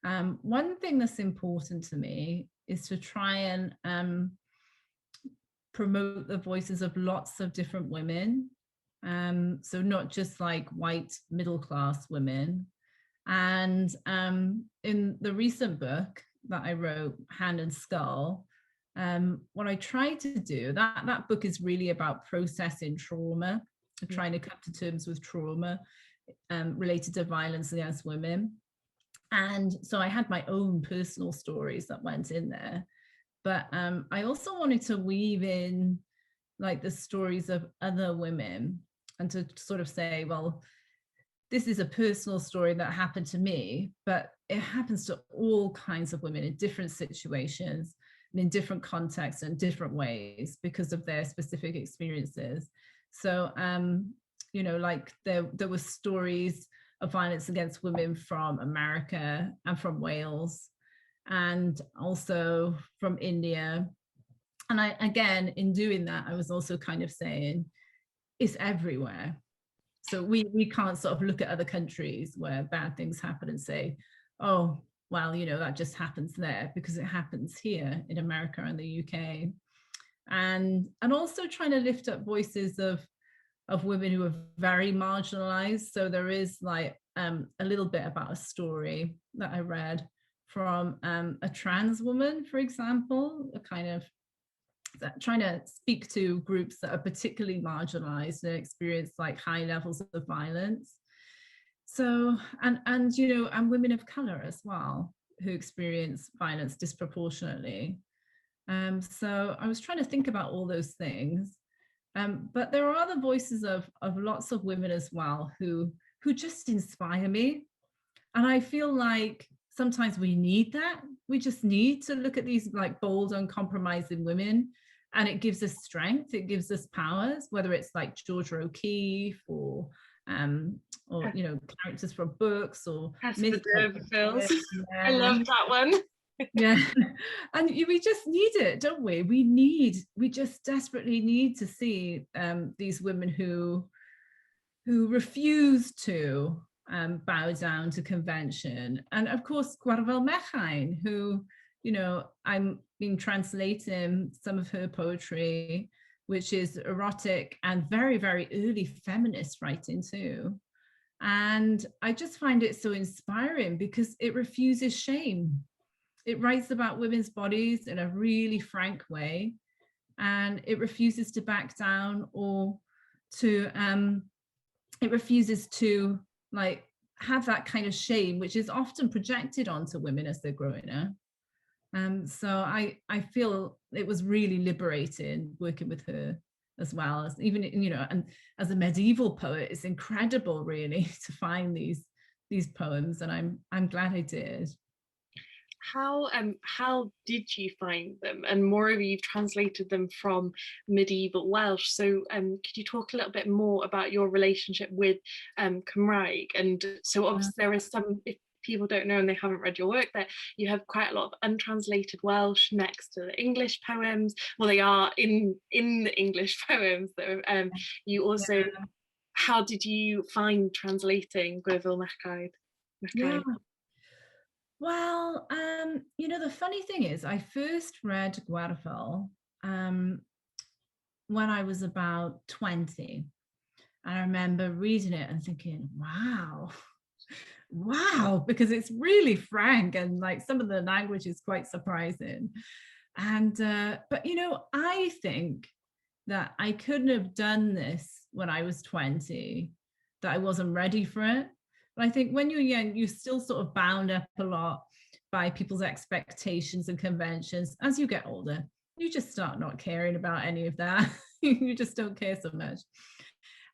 one thing that's important to me is to try and promote the voices of lots of different women. So not just like white middle-class women. And in the recent book that I wrote, Hand and Skull, what I tried to do, that book is really about processing trauma, trying to come to terms with trauma related to violence against women. And so I had my own personal stories that went in there, but I also wanted to weave in like the stories of other women, and to sort of say, well, this is a personal story that happened to me, but it happens to all kinds of women in different situations and in different contexts and different ways because of their specific experiences. So, like there were stories of violence against women from America and from Wales, and also from India. And again, in doing that, I was also kind of saying, it's everywhere. So we can't sort of look at other countries where bad things happen and say, oh, well, that just happens there, because it happens here in America and the UK. And also trying to lift up voices of women who are very marginalized. So there is like a little bit about a story that I read from a trans woman, for example, a kind of trying to speak to groups that are particularly marginalized and experience like high levels of violence. So, and women of color as well, who experience violence disproportionately. So I was trying to think about all those things. But there are other voices of lots of women as well who just inspire me. And I feel like sometimes we need that. We just need to look at these like bold, uncompromising women, and it gives us strength, it gives us powers, whether it's like Georgia O'Keeffe or characters from books or myths. Yeah. I love that one. Yeah, and we just need it, don't we? We just desperately need to see these women who refuse to bow down to convention. And of course, Gŵyl Haf, who, I'm been translating some of her poetry, which is erotic and very, very early feminist writing too. And I just find it so inspiring because it refuses shame. It writes about women's bodies in a really frank way, and it refuses to back down or to it refuses to like have that kind of shame which is often projected onto women as they're growing up. So I feel it was really liberating working with her, as well as even, you know, and as a medieval poet, it's incredible really to find these poems, and I'm glad I did. How did you find them? And moreover, you've translated them from medieval Welsh. So could you talk a little bit more about your relationship with Cymraeg? And so obviously there is some, if people don't know and they haven't read your work, that you have quite a lot of untranslated Welsh next to the English poems. Well, they are in the English poems. Though. You also, how did you find translating Gwyl Haf? Yeah. Well, you know, the funny thing is, I first read Gwyl when I was about 20. I remember reading it and thinking, wow, because it's really frank and like some of the language is quite surprising. And but you know, I think that I couldn't have done this when I was 20, that I wasn't ready for it. But I think when you're young, you're still sort of bound up a lot by people's expectations and conventions. As you get older, you just start not caring about any of that. You just don't care so much.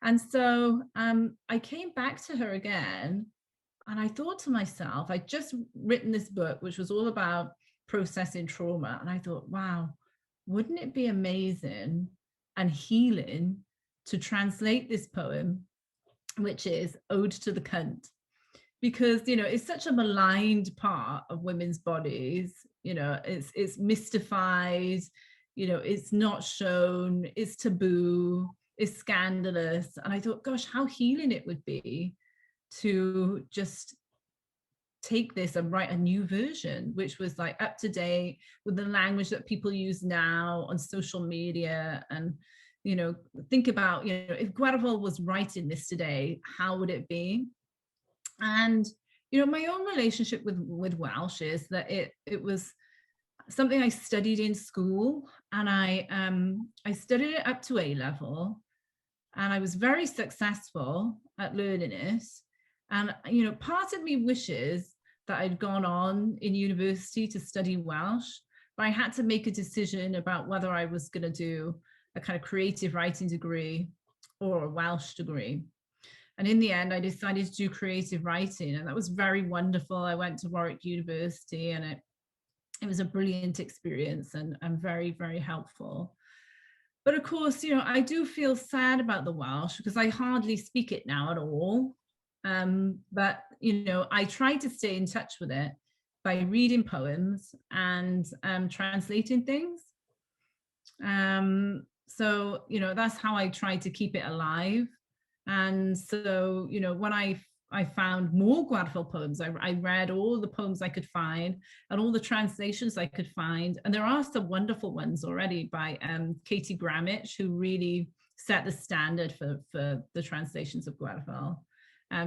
And so I came back to her again, and I thought to myself, I'd just written this book, which was all about processing trauma. And I thought, wow, wouldn't it be amazing and healing to translate this poem, which is Ode to the Cunt? Because, you know, it's such a maligned part of women's bodies. You know, it's mystified, you know, it's not shown, it's taboo, it's scandalous. And I thought, gosh, how healing it would be to just take this and write a new version, which was like up to date with the language that people use now on social media. And, you know, think about, you know, if Gwyl was writing this today, how would it be? And, you know, my own relationship with Welsh is that it was something I studied in school, and I studied it up to A level, and I was very successful at learning it. And, you know, part of me wishes that I'd gone on in university to study Welsh, but I had to make a decision about whether I was going to do a kind of creative writing degree or a Welsh degree. And in the end, I decided to do creative writing, and that was very wonderful. I went to Warwick University, and it was a brilliant experience and very, very helpful. But of course, you know, I do feel sad about the Welsh because I hardly speak it now at all. But, you know, I try to stay in touch with it by reading poems and translating things. So, you know, that's how I try to keep it alive. And so, you know, when I found more Gwyl poems, I read all the poems I could find and all the translations I could find. And there are some wonderful ones already by Katie Grammich, who really set the standard for the translations of Gwyl.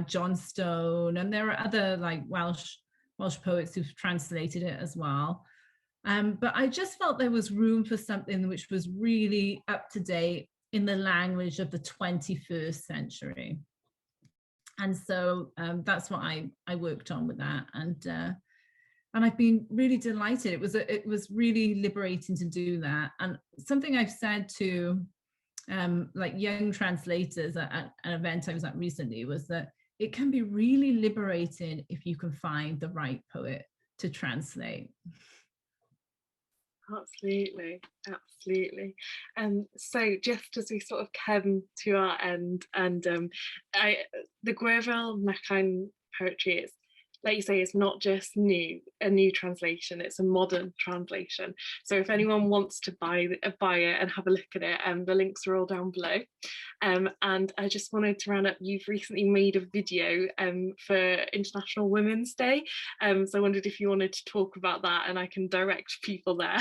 John Stone, and there are other like Welsh poets who've translated it as well. But I just felt there was room for something which was really up to date in the language of the 21st century. And so that's what I worked on with that. And I've been really delighted. It was really liberating to do that. And something I've said to like young translators at an event I was at recently was that it can be really liberating if you can find the right poet to translate. Absolutely. So just as we sort of come to our end, and the Gwyl Haf poetry is, like you say, it's not just a new translation, it's a modern translation. So if anyone wants to buy it and have a look at it, the links are all down below. And I just wanted to round up, you've recently made a video for International Women's Day. So I wondered if you wanted to talk about that, and I can direct people there.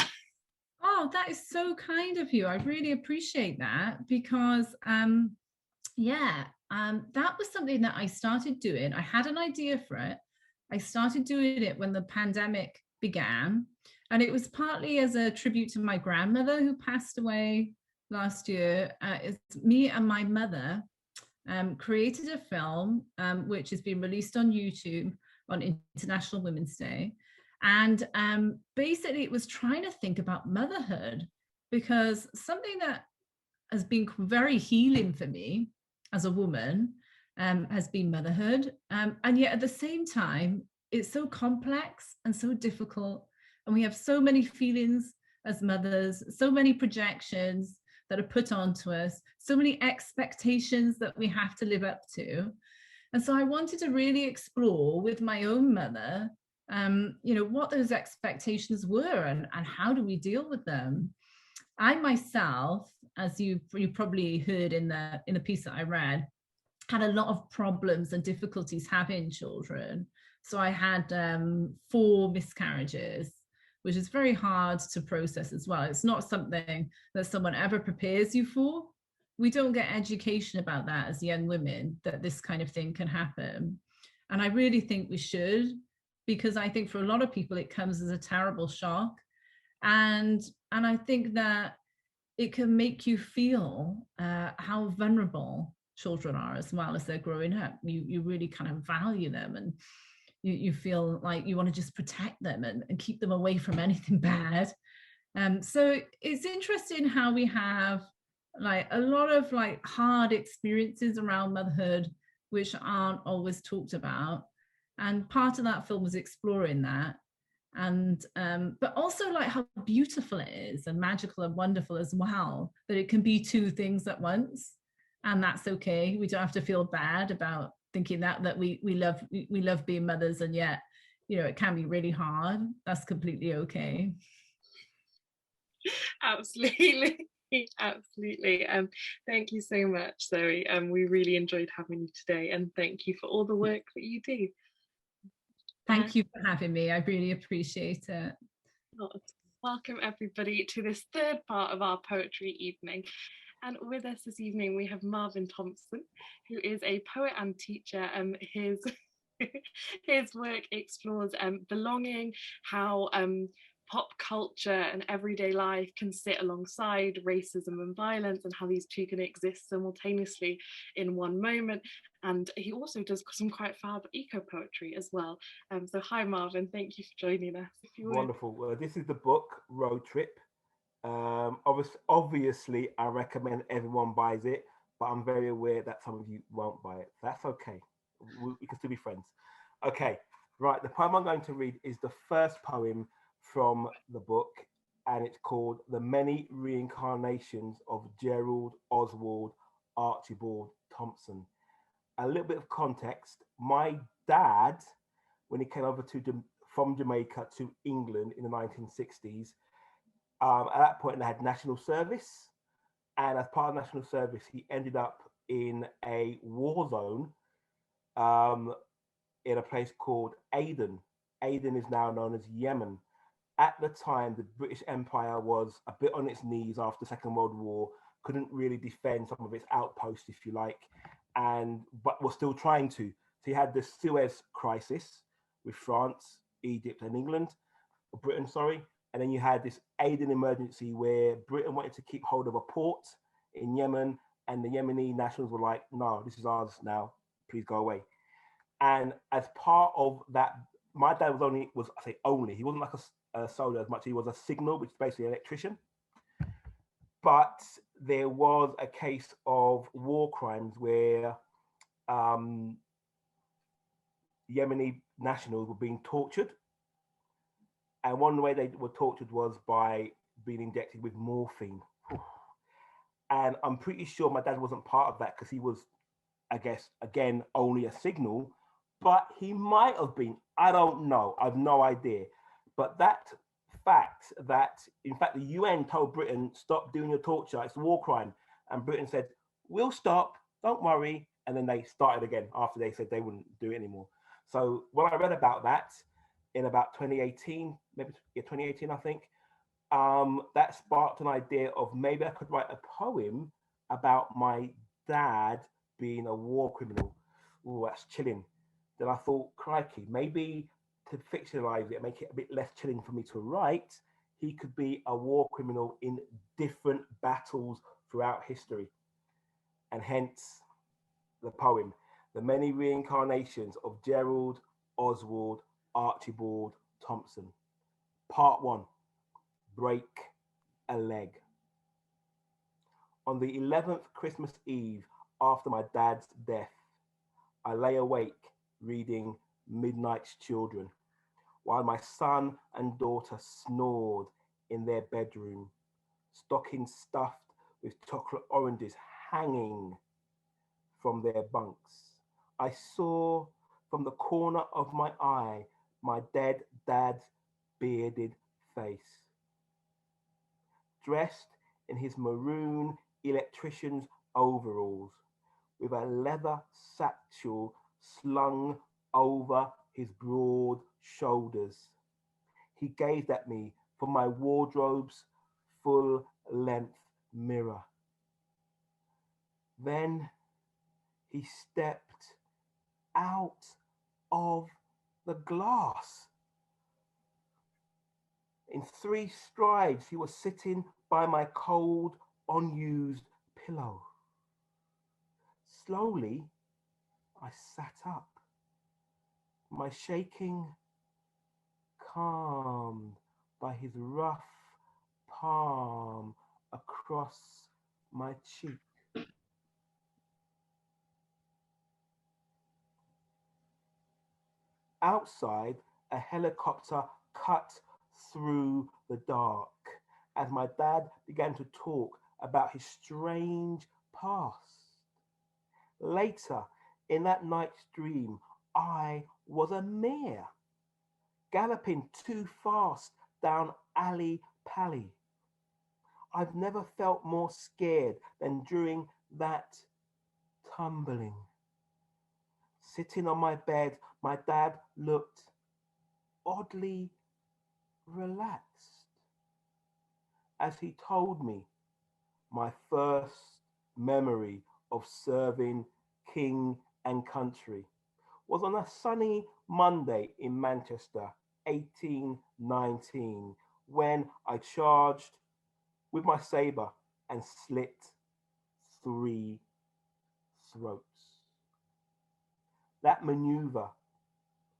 Oh, that is so kind of you. I really appreciate that, because yeah, that was something that I started doing. I had an idea for it. I started doing it when the pandemic began, and it was partly as a tribute to my grandmother who passed away last year. It's me and my mother created a film which has been released on YouTube on International Women's Day. And basically it was trying to think about motherhood, because something that has been very healing for me as a woman has been motherhood. And yet at the same time, it's so complex and so difficult. And we have so many feelings as mothers, so many projections that are put onto us, so many expectations that we have to live up to. And so I wanted to really explore with my own mother, what those expectations were and how do we deal with them. I myself, as you probably heard in the piece that I read, had a lot of problems and difficulties having children. So I had 4 miscarriages, which is very hard to process as well. It's not something that someone ever prepares you for. We don't get education about that as young women, that this kind of thing can happen. And I really think we should, because I think for a lot of people, it comes as a terrible shock. And I think that it can make you feel how vulnerable children are as well as they're growing up. You really kind of value them, and you feel like you want to just protect them and keep them away from anything bad. So it's interesting how we have like a lot of like hard experiences around motherhood, which aren't always talked about. And part of that film was exploring that. And but also like how beautiful it is and magical and wonderful as well, that it can be 2 things at once. And that's okay. We don't have to feel bad about thinking that we love being mothers, and yet, it can be really hard. That's completely okay. Absolutely. Absolutely. Thank you so much, Zoe. We really enjoyed having you today, and thank you for all the work that you do. Thank you for having me. I really appreciate it. Welcome everybody to this 3rd part of our poetry evening. And with us this evening, we have Marvin Thompson, who is a poet and teacher. His work explores belonging, how pop culture and everyday life can sit alongside racism and violence, and how these 2 can exist simultaneously in one moment. And he also does some quite fab eco-poetry as well. So hi Marvin, thank you for joining us. Wonderful. This is the book Road Trip. Obviously, I recommend everyone buys it, but I'm very aware that some of you won't buy it. That's okay. We can still be friends. Okay, right. The poem I'm going to read is the first poem from the book, and it's called The Many Reincarnations of Gerald Oswald Archibald Thompson. A little bit of context. My dad, when he came over from Jamaica to England in the 1960s, at that point, they had national service, and as part of national service, he ended up in a war zone in a place called Aden. Aden is now known as Yemen. At the time, the British Empire was a bit on its knees after the Second World War, couldn't really defend some of its outposts, if you like, but was still trying to. So you had the Suez Crisis with France, Egypt, and Britain, sorry. And then you had this Aden emergency where Britain wanted to keep hold of a port in Yemen, and the Yemeni nationals were like, no, this is ours now, please go away. And as part of that, my dad he wasn't like a soldier as much, he was a signal, which is basically an electrician. But there was a case of war crimes where Yemeni nationals were being tortured. And one way they were tortured was by being injected with morphine. And I'm pretty sure my dad wasn't part of that because he was, I guess, again, only a signal, but he might have been. I don't know. I've no idea. But that fact that, in fact, the UN told Britain, stop doing your torture, it's a war crime. And Britain said, we'll stop, don't worry. And then they started again after they said they wouldn't do it anymore. So when I read about that, in about 2018, maybe 2018, I think, that sparked an idea of maybe I could write a poem about my dad being a war criminal. Oh, that's chilling. Then I thought, crikey, maybe to fictionalize it, make it a bit less chilling for me to write, he could be a war criminal in different battles throughout history. And hence the poem, The Many Reincarnations of Gerald Oswald Archibald Thompson. Part 1, Break a Leg. On the 11th Christmas Eve after my dad's death, I lay awake reading Midnight's Children while my son and daughter snored in their bedroom, stockings stuffed with chocolate oranges hanging from their bunks. I saw from the corner of my eye my dead dad's bearded face, dressed in his maroon electrician's overalls, with a leather satchel slung over his broad shoulders. He gazed at me from my wardrobe's full-length mirror. Then he stepped out of the glass. In 3 strides, he was sitting by my cold, unused pillow. Slowly, I sat up, my shaking calmed by his rough palm across my cheek. Outside, a helicopter cut through the dark as my dad began to talk about his strange past. Later, in that night's dream, I was a mare, galloping too fast down alley pally. I've never felt more scared than during that tumbling. Sitting on my bed, my dad looked oddly relaxed as he told me my first memory of serving king and country was on a sunny Monday in Manchester, 1819, when I charged with my sabre and slit 3 throats. That maneuver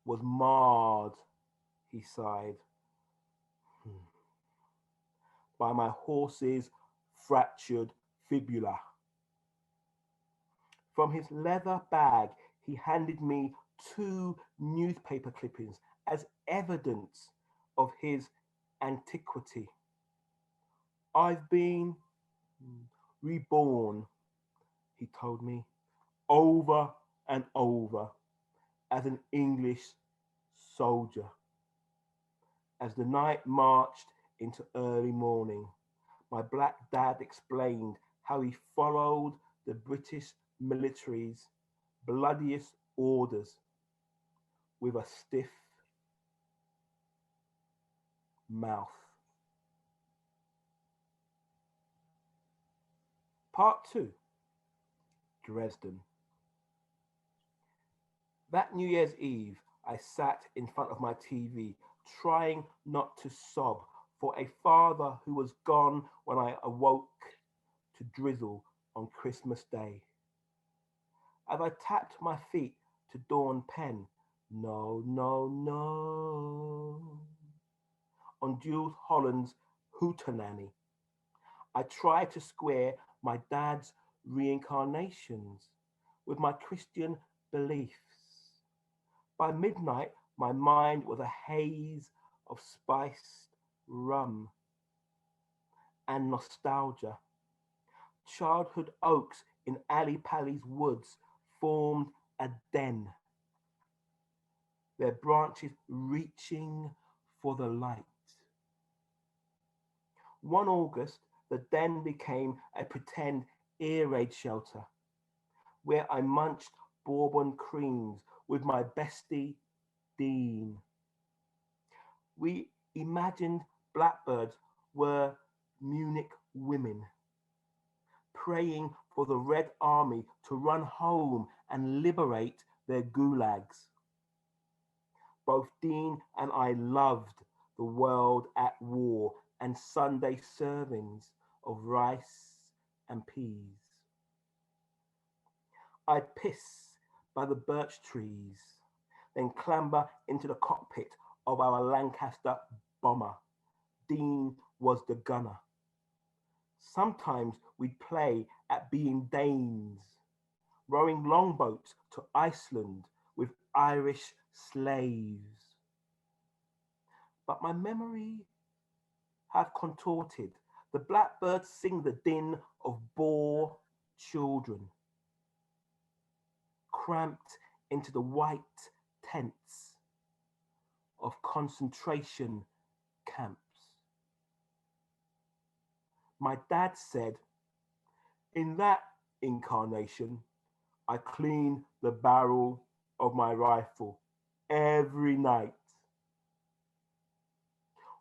was marred, he sighed, by my horse's fractured fibula. From his leather bag, he handed me 2 newspaper clippings as evidence of his antiquity. I've been reborn, he told me, over and over as an English soldier. As the night marched into early morning, my black dad explained how he followed the British military's bloodiest orders with a stiff mouth. Part 2, Dresden. That New Year's Eve, I sat in front of my TV, trying not to sob for a father who was gone when I awoke to drizzle on Christmas Day. As I tapped my feet to Dawn Penn, no, no, no, on Jules Holland's Hootenanny, I tried to square my dad's reincarnations with my Christian beliefs. By midnight, my mind was a haze of spiced rum and nostalgia. Childhood oaks in Ali Pali's woods formed a den, their branches reaching for the light. One August, the den became a pretend air raid shelter where I munched Bourbon creams with my bestie, Dean. We imagined blackbirds were Munich women, praying for the Red Army to run home and liberate their gulags. Both Dean and I loved the world at war and Sunday servings of rice and peas. I'd piss by the birch trees, then clamber into the cockpit of our Lancaster bomber. Dean was the gunner. Sometimes we'd play at being Danes, rowing longboats to Iceland with Irish slaves. But my memory have contorted. The blackbirds sing the din of Boer children, cramped into the white tents of concentration camps. My dad said, in that incarnation, I clean the barrel of my rifle every night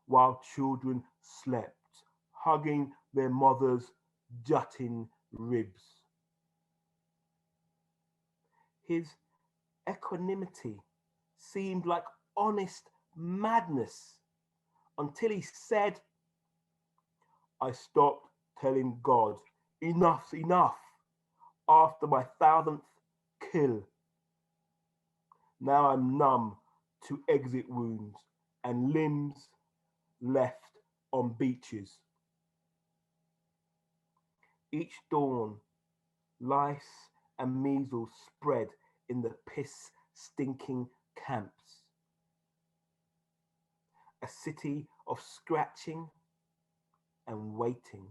while children slept, hugging their mother's jutting ribs. His equanimity seemed like honest madness until he said, I stopped telling God, enough's enough, after my 1000th kill. Now I'm numb to exit wounds and limbs left on beaches. Each dawn, lice and measles spread in the piss-stinking camps. A city of scratching and waiting.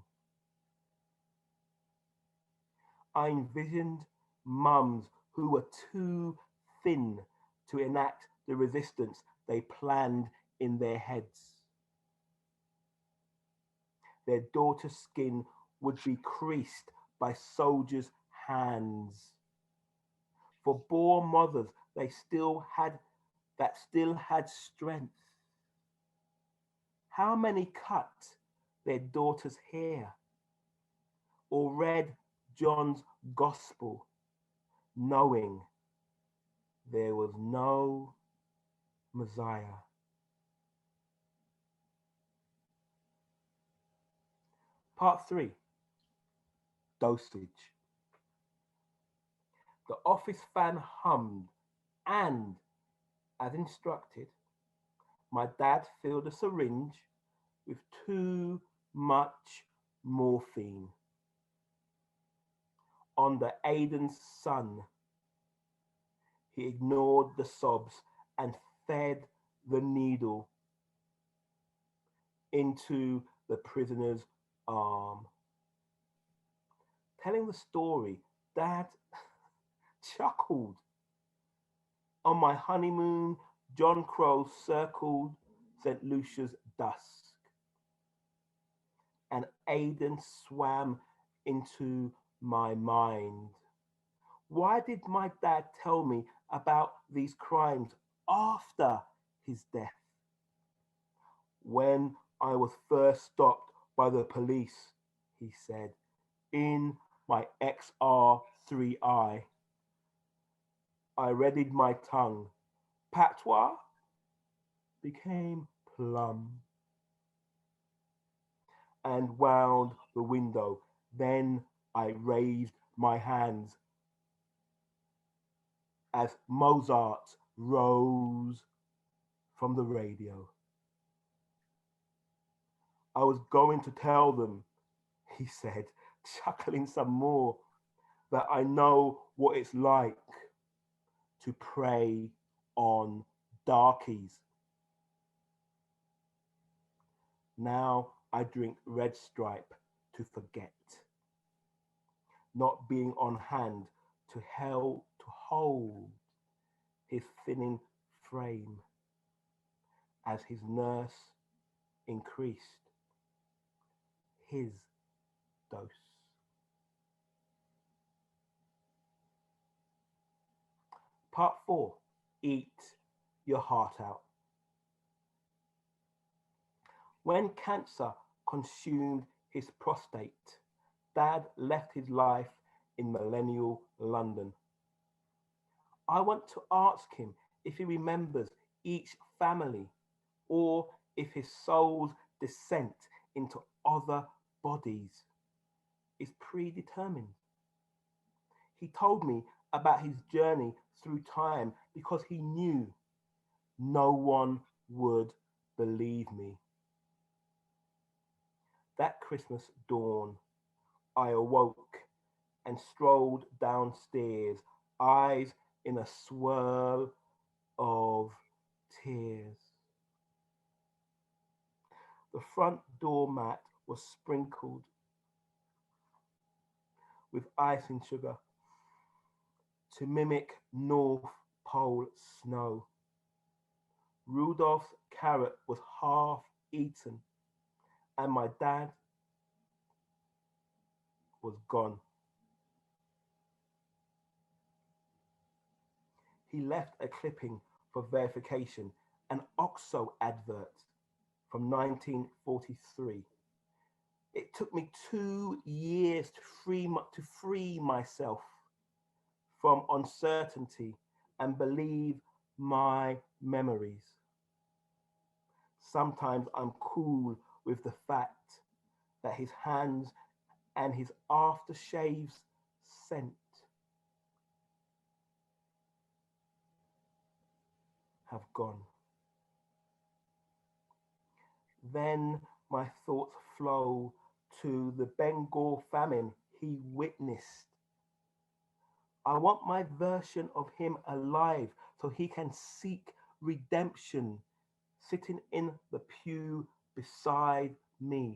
I envisioned mums who were too thin to enact the resistance they planned in their heads. Their daughter's skin would be creased by soldiers' hands. For Boer mothers, that still had strength. How many cut their daughter's hair or read John's gospel, knowing there was no Messiah? Part 3, dosage. The office fan hummed, and, as instructed, my dad filled a syringe with too much morphine. On the Aiden's son, he ignored the sobs and fed the needle into the prisoner's arm. Telling the story, Dad chuckled. On my honeymoon, John Crow circled St. Lucia's dusk, and Aiden swam into my mind. Why did my dad tell me about these crimes after his death? When I was first stopped by the police, he said, in my XR3i, I readied my tongue. Patois became plum and wound the window. Then I raised my hands as Mozart rose from the radio. I was going to tell them, he said, chuckling some more, that I know what it's like to prey on darkies. Now I drink Red Stripe to forget, not being on hand to hold his thinning frame as his nurse increased his dose. Part 4, eat your heart out. When cancer consumed his prostate, Dad left his life in millennial London. I want to ask him if he remembers each family or if his soul's descent into other bodies is predetermined. He told me about his journey through time because he knew no one would believe me. That Christmas dawn, I awoke and strolled downstairs, eyes in a swirl of tears. The front door mat was sprinkled with icing sugar to mimic North Pole snow. Rudolph's carrot was half eaten, and my dad was gone. He left a clipping for verification, an OXO advert from 1943. It took me 2 years to free myself from uncertainty and believe my memories. Sometimes I'm cool with the fact that his hands and his aftershave's scent have gone. Then my thoughts flow to the Bengal famine he witnessed. I want my version of him alive so he can seek redemption, sitting in the pew beside me.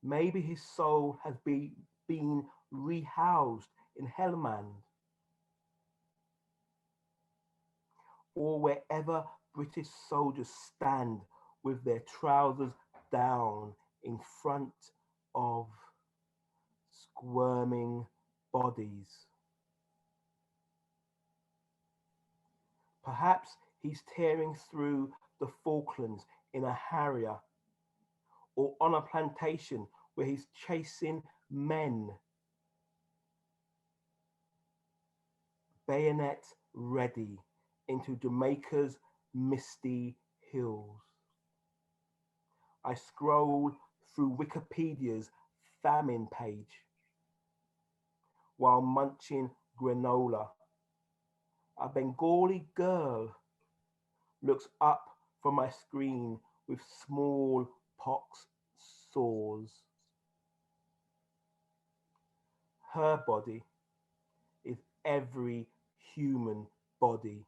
Maybe his soul has been rehoused in Helmand or wherever British soldiers stand with their trousers down in front of squirming bodies. Perhaps he's tearing through the Falklands in a Harrier, or on a plantation where he's chasing men, bayonet ready, into Jamaica's misty hills. I scroll through Wikipedia's famine page while munching granola. A Bengali girl looks up from my screen with smallpox sores. Her body is every human body.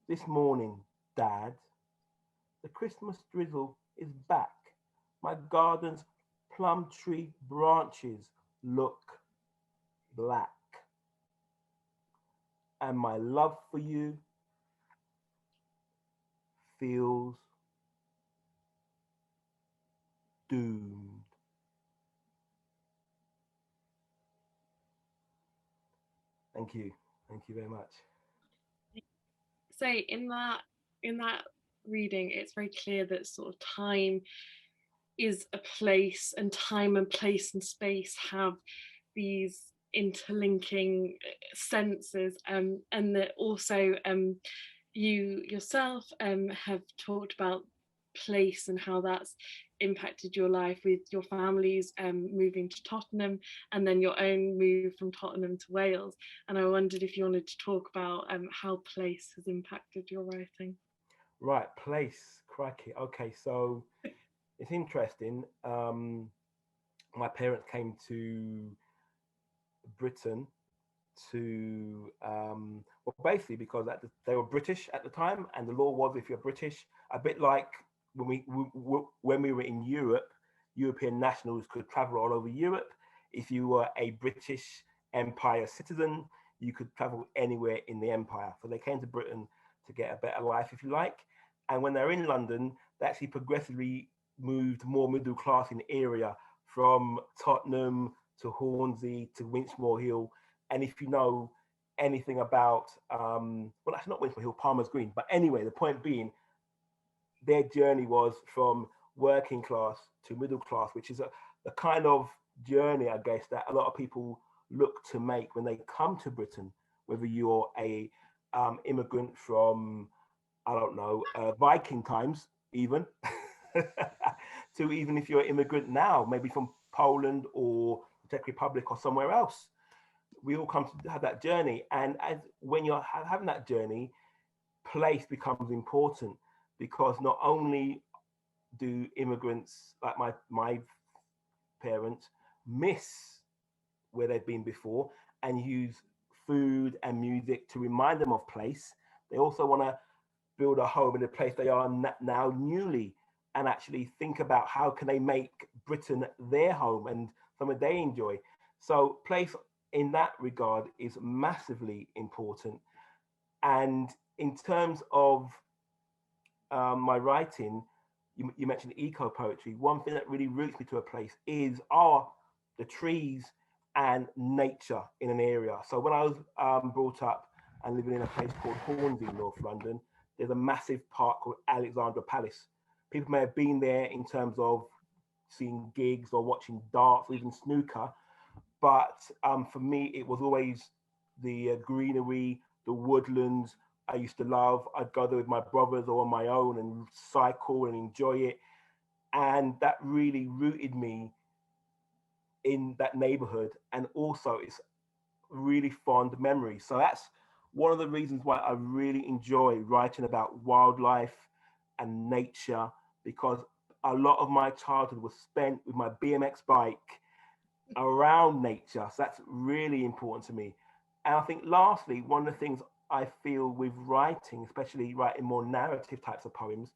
This morning, Dad, the Christmas drizzle is back. My garden's plum tree branches look black. And my love for you feels doomed. Thank you. Thank you very much. So in that reading, it's very clear that sort of time is a place, and time and place and space have these interlinking senses, and that also you yourself have talked about place and how that's impacted your life with your families moving to Tottenham, and then your own move from Tottenham to Wales. And I wondered if you wanted to talk about how place has impacted your writing. Right, place, crikey. Okay, so it's interesting. My parents came to Britain to well, basically because they were British at the time, and the law was if you're British, a bit like when we were in Europe, European nationals could travel all over Europe. If you were a British Empire citizen, you could travel anywhere in the empire. So they came to Britain to get a better life, if you like. And when they're in London, they actually progressively moved more middle class in the area, from Tottenham to Hornsey to Winchmore Hill. And if you know anything about, well, that's not Winchmore Hill, Palmer's Green. But anyway, the point being, their journey was from working class to middle class, which is the kind of journey, I guess, that a lot of people look to make when they come to Britain, whether you're a immigrant from, I don't know, Viking times even, to even if you're an immigrant now, maybe from Poland or the Czech Republic or somewhere else. We all come to have that journey. And when you're having that journey, place becomes important, because not only do immigrants like my parents miss where they've been before and use food and music to remind them of place, they also want to build a home in the place they are now newly, and actually think about how can they make Britain their home and something they enjoy. So place in that regard is massively important. And in terms of my writing, you mentioned eco poetry. One thing that really roots me to a place are the trees and nature in an area. So when I was brought up and living in a place called Hornsey, North London, there's a massive park called Alexandra Palace. People may have been there in terms of seeing gigs or watching darts or even snooker, but for me, it was always the greenery, the woodlands. I used to love. I'd go there with my brothers or on my own and cycle and enjoy it. And that really rooted me in that neighborhood. And also it's really fond memories. So that's one of the reasons why I really enjoy writing about wildlife and nature, because a lot of my childhood was spent with my BMX bike around nature. So that's really important to me. And I think lastly, one of the things I feel with writing, especially writing more narrative types of poems,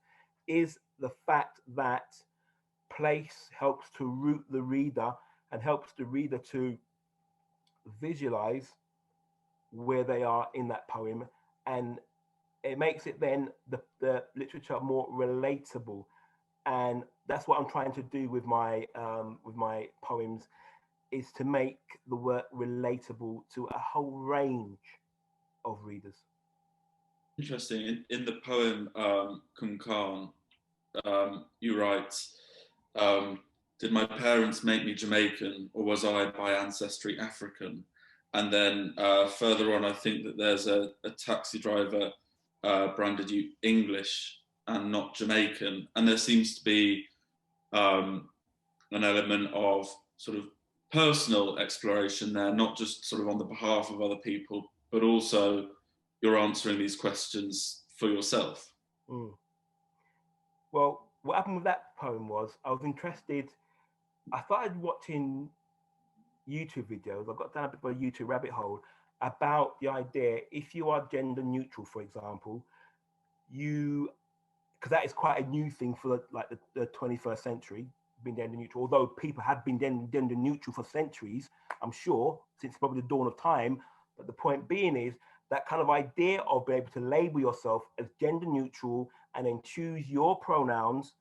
is the fact that place helps to root the reader and helps the reader to visualize where they are in that poem, and it makes it then the literature more relatable. And that's what I'm trying to do with my poems, is to make the work relatable to a whole range of readers. Interesting. In the poem Kumkan, you write, did my parents make me Jamaican, or was I by ancestry African? And then further on, I think that there's a taxi driver branded you English and not Jamaican. And there seems to be an element of sort of personal exploration there, not just sort of on the behalf of other people, but also you're answering these questions for yourself. Mm. Well, what happened with that poem was I was interested. I started watching YouTube videos. I got down a bit of a YouTube rabbit hole about the idea, if you are gender neutral, for example, because that is quite a new thing for the 21st century, being gender neutral, although people have been gender neutral for centuries, I'm sure, since probably the dawn of time. But the point being is that kind of idea of being able to label yourself as gender neutral and then choose your pronouns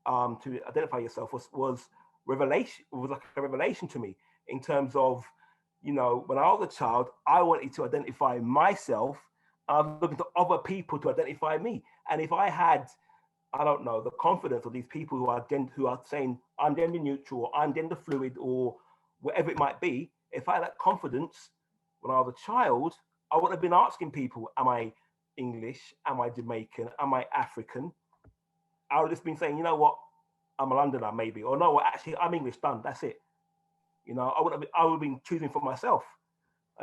to identify yourself was revelation. It was like a revelation to me, in terms of, when I was a child, I wanted to identify myself. I was looking to other people to identify me. And if I had, I don't know, the confidence of these people who are saying I'm gender neutral, or I'm gender fluid, or whatever it might be, if I had that confidence when I was a child, I wouldn't have been asking people, am I English? Am I Jamaican? Am I African? I would have just been saying, you know what, I'm a Londoner maybe, or no, actually I'm English, done, that's it. I would have been choosing for myself.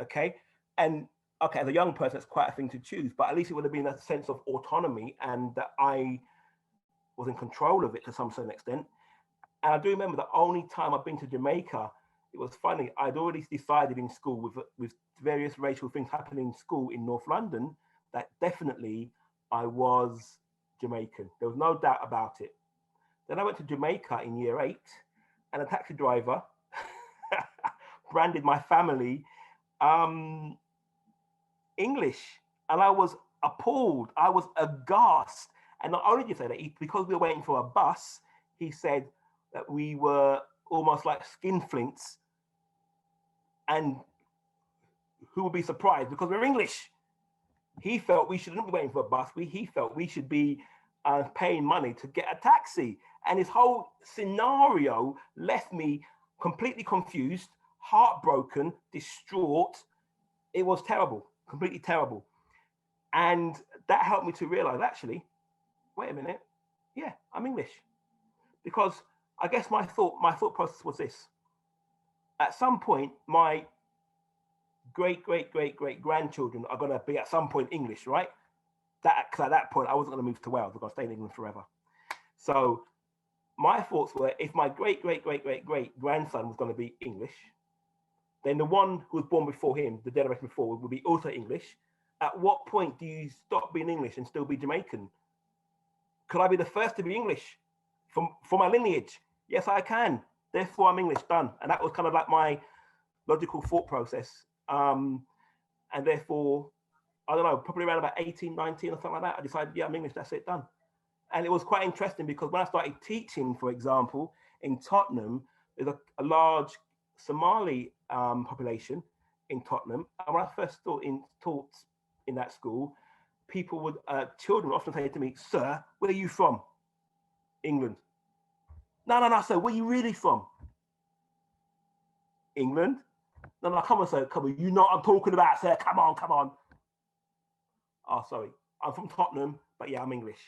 Okay. And okay, as a young person, it's quite a thing to choose, but at least it would have been a sense of autonomy, and that I was in control of it to some certain extent. And I do remember the only time I've been to Jamaica, it was funny. I'd already decided in school, with various racial things happening in school in North London, that definitely I was Jamaican. There was no doubt about it. Then I went to Jamaica in year 8, and a taxi driver branded my family English, and I was appalled. I was aghast. And not only did he say that, because we were waiting for a bus, he said that we were almost like skinflints, and who would be surprised because we're English. He felt we shouldn't be waiting for a bus. He felt we should be paying money to get a taxi. And this whole scenario left me completely confused, heartbroken, distraught. It was terrible, completely terrible. And that helped me to realize, actually, wait a minute, yeah, I'm English. Because I guess my thought process was this. At some point, my great grandchildren are going to be at some point English, right? Because at that point, I wasn't going to move to Wales. I was going to stay in England forever. So my thoughts were, if my great grandson was going to be English, then the one who was born before him, the generation before, would be also English. At what point do you stop being English and still be Jamaican? Could I be the first to be English from my lineage? Yes, I can. Therefore, I'm English, done. And that was kind of like my logical thought process. And therefore, I don't know, probably around about 18, 19 or something like that, I decided, yeah, I'm English, that's it, done. And it was quite interesting because when I started teaching, for example, in Tottenham, there's a large Somali population in Tottenham. And when I first taught in that school, children would often say to me, sir, where are you from? England. No, sir, where are you really from? England. No, come on, sir, come on. You know what I'm talking about, sir. Come on. Oh, sorry. I'm from Tottenham, but yeah, I'm English.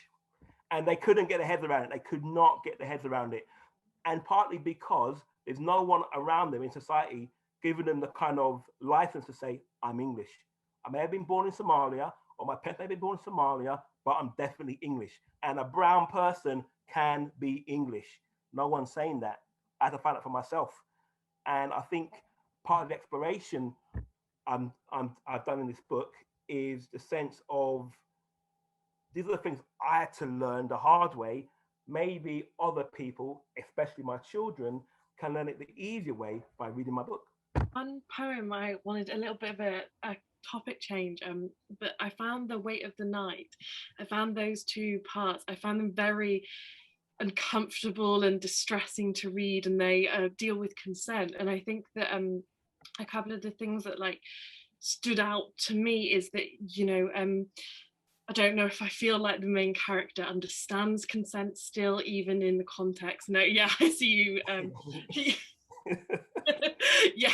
And they couldn't get their heads around it. They could not get their heads around it. And partly because there's no one around them in society giving them the kind of license to say, I'm English. I may have been born in Somalia, or my parents may have been born in Somalia, but I'm definitely English. And a brown person can be English. No one's saying that. I had to find out for myself. And I think part of the exploration I've done in this book is the sense of, these are the things I had to learn the hard way. Maybe other people, especially my children, can learn it the easier way by reading my book. One poem I wanted a little bit of a topic change, but I found The Weight of the Night. I found those two parts, I found them very uncomfortable and distressing to read, and they deal with consent. And I think that a couple of the things that like stood out to me is that, you know, I don't know if I feel like the main character understands consent still, even in the context. No, yeah, I see you. Yeah.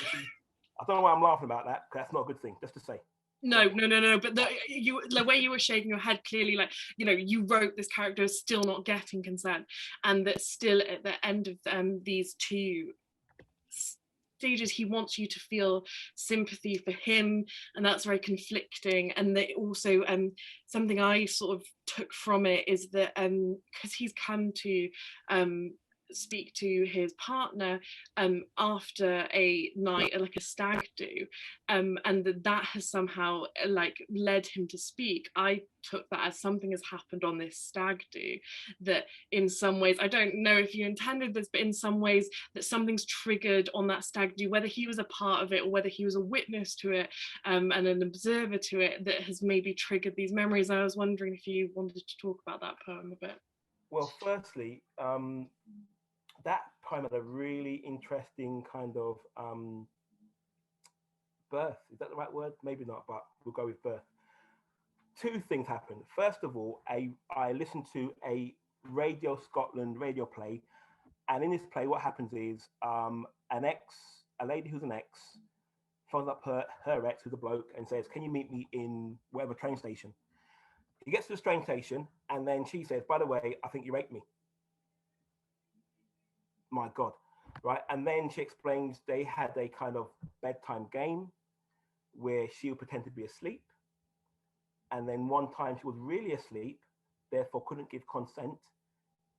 I don't know why I'm laughing about that, because that's not a good thing, just to say. No. But the way you were shaking your head, clearly, like, you know, you wrote this character is still not getting consent, and that still at the end of these two stages, he wants you to feel sympathy for him, and that's very conflicting. And that also something I sort of took from it is that because he's come to speak to his partner after a night, like a stag do, and that has somehow like led him to speak. I took that as something has happened on this stag do, that in some ways, I don't know if you intended this, but in some ways that something's triggered on that stag do, whether he was a part of it or whether he was a witness to it and an observer to it, that has maybe triggered these memories. I was wondering if you wanted to talk about that poem a bit. Well, firstly, that poem had a really interesting kind of birth. Is that the right word? Maybe not, but we'll go with birth. Two things happened. First of all, I listened to a Radio Scotland radio play, and in this play, what happens is a lady who's an ex phones up her ex, who's a bloke, and says, "Can you meet me in whatever train station?" He gets to the train station, and then she says, "By the way, I think you raped me." My God, right? And then she explains they had a kind of bedtime game where she would pretend to be asleep. And then one time she was really asleep, therefore couldn't give consent.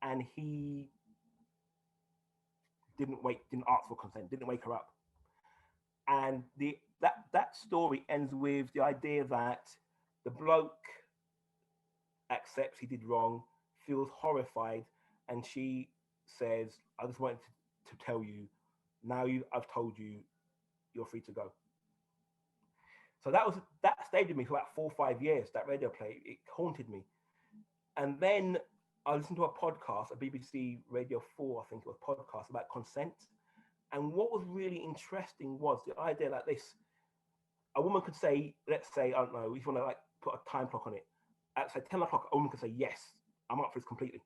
And he didn't ask for consent, didn't wake her up. And that story ends with the idea that the bloke accepts he did wrong, feels horrified, and she says, "I just wanted to tell you, now I've told you, you're free to go." So that stayed with me for about 4 or 5 years, that radio play. It haunted me. And then I listened to a podcast, a BBC Radio 4, I think it was, podcast about consent. And what was really interesting was the idea like this. A woman could say, let's say, I don't know, if you want to like put a time clock on it, at say 10 o'clock, a woman could say, "Yes, I'm up for this completely."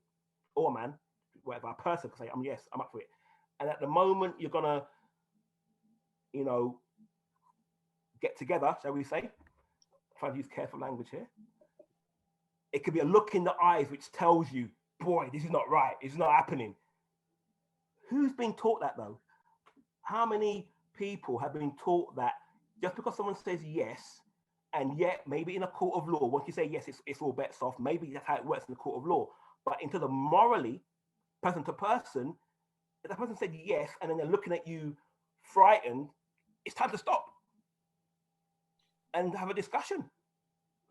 Or a man, whatever. A person can say, yes, I'm up for it. And at the moment you're gonna, get together, shall we say? Trying to use careful language here. It could be a look in the eyes which tells you, boy, this is not right. It's not happening. Who's been taught that though? How many people have been taught that just because someone says yes, and yet maybe in a court of law, once you say yes, it's all bets off. Maybe that's how it works in the court of law. But into the morally, person to person, if the person said yes, and then they're looking at you frightened, it's time to stop and have a discussion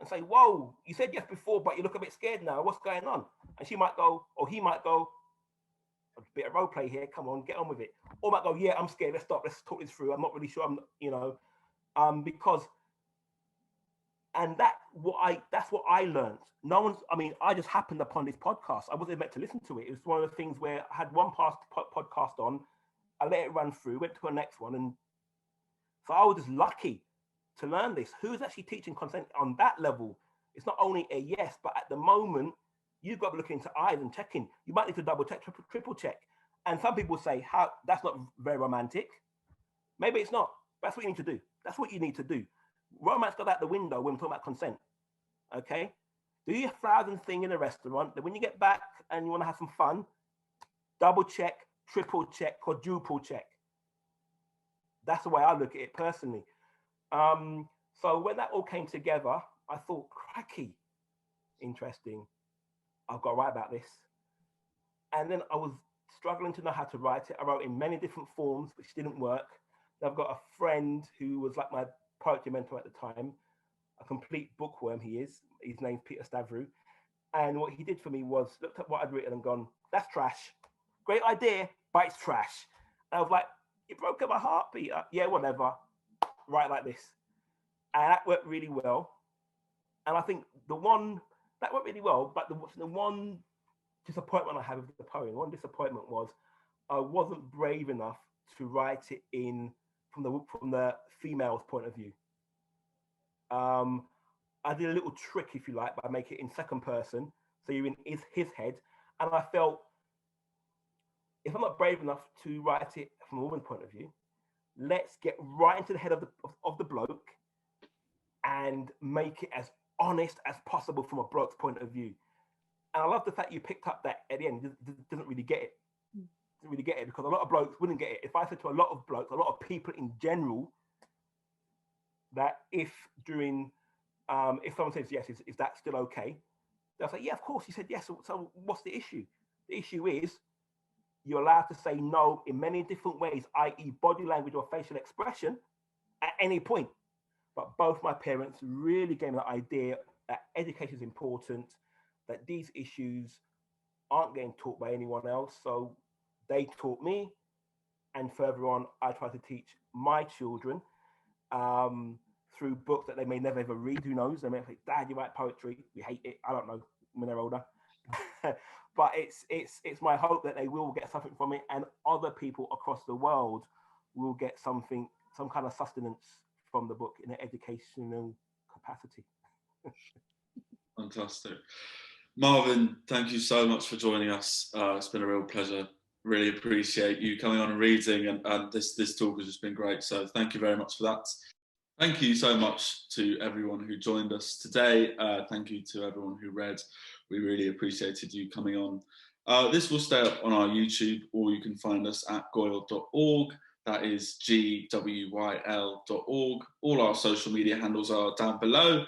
and say, whoa, you said yes before, but you look a bit scared now. What's going on? And she might go, or he might go, a bit of role play here. Come on, get on with it. Or might go, yeah, I'm scared. Let's stop. Let's talk this through. I'm not really sure. Because, and that's what I learned. I just happened upon this podcast. I wasn't meant to listen to it. It was one of the things where I had one past podcast on. I let it run through, went to a next one, and so I was just lucky to learn this. Who's actually teaching consent on that level? It's not only a yes, but at the moment, you've got to look into eyes and checking. You might need to double check, triple check. And some people say, "How? That's not very romantic." Maybe it's not. That's what you need to do. That's what you need to do. Romance got out the window when we're talking about consent. Okay? Do your 1,000 thing in a restaurant. Then when you get back and you want to have some fun, double check, triple check, quadruple check. That's the way I look at it personally. So when that all came together, I thought, cracky, interesting. I've got to write about this. And then I was struggling to know how to write it. I wrote in many different forms, which didn't work. I've got a friend who was like my poetry mentor at the time, a complete bookworm he is. His name's Peter Stavru. And what he did for me was looked at what I'd written and gone, that's trash. Great idea, but it's trash. And I was like, it broke my heart, Peter. Yeah, whatever. Write like this. And that worked really well. And I think that worked really well, but the one disappointment I had with the poem, one disappointment was I wasn't brave enough to write it in from the female's point of view. I did a little trick, if you like, by making it in second person, so you're in his head. And I felt, if I'm not brave enough to write it from a woman's point of view, let's get right into the head of the bloke and make it as honest as possible from a bloke's point of view. And I love the fact you picked up that at the end, doesn't really get it. Doesn't really get it, because a lot of blokes wouldn't get it. If I said to a lot of blokes, a lot of people in general, that if someone says yes, is that still okay? They'll say, yeah, of course. You said yes. So what's the issue? The issue is you're allowed to say no in many different ways, i.e. body language or facial expression at any point. But both my parents really gave me the idea that education is important, that these issues aren't getting taught by anyone else. So they taught me, and further on, I try to teach my children through books that they may never ever read. Who knows? They may say, Dad, you write poetry. We hate it. I don't know when they're older. But it's my hope that they will get something from it, and other people across the world will get some kind of sustenance from the book in an educational capacity. Fantastic. Marvin, thank you so much for joining us. It's been a real pleasure. Really appreciate you coming on and reading, and this talk has just been great. So thank you very much for that. Thank you so much to everyone who joined us today. Thank you to everyone who read. We really appreciated you coming on. This will stay up on our YouTube, or you can find us at gwyl.org. That is GWYL.org. All our social media handles are down below.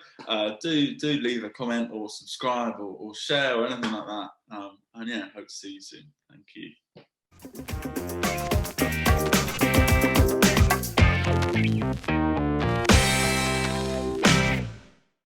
Do leave a comment or subscribe or share or anything like that. And yeah, hope to see you soon. Thank you.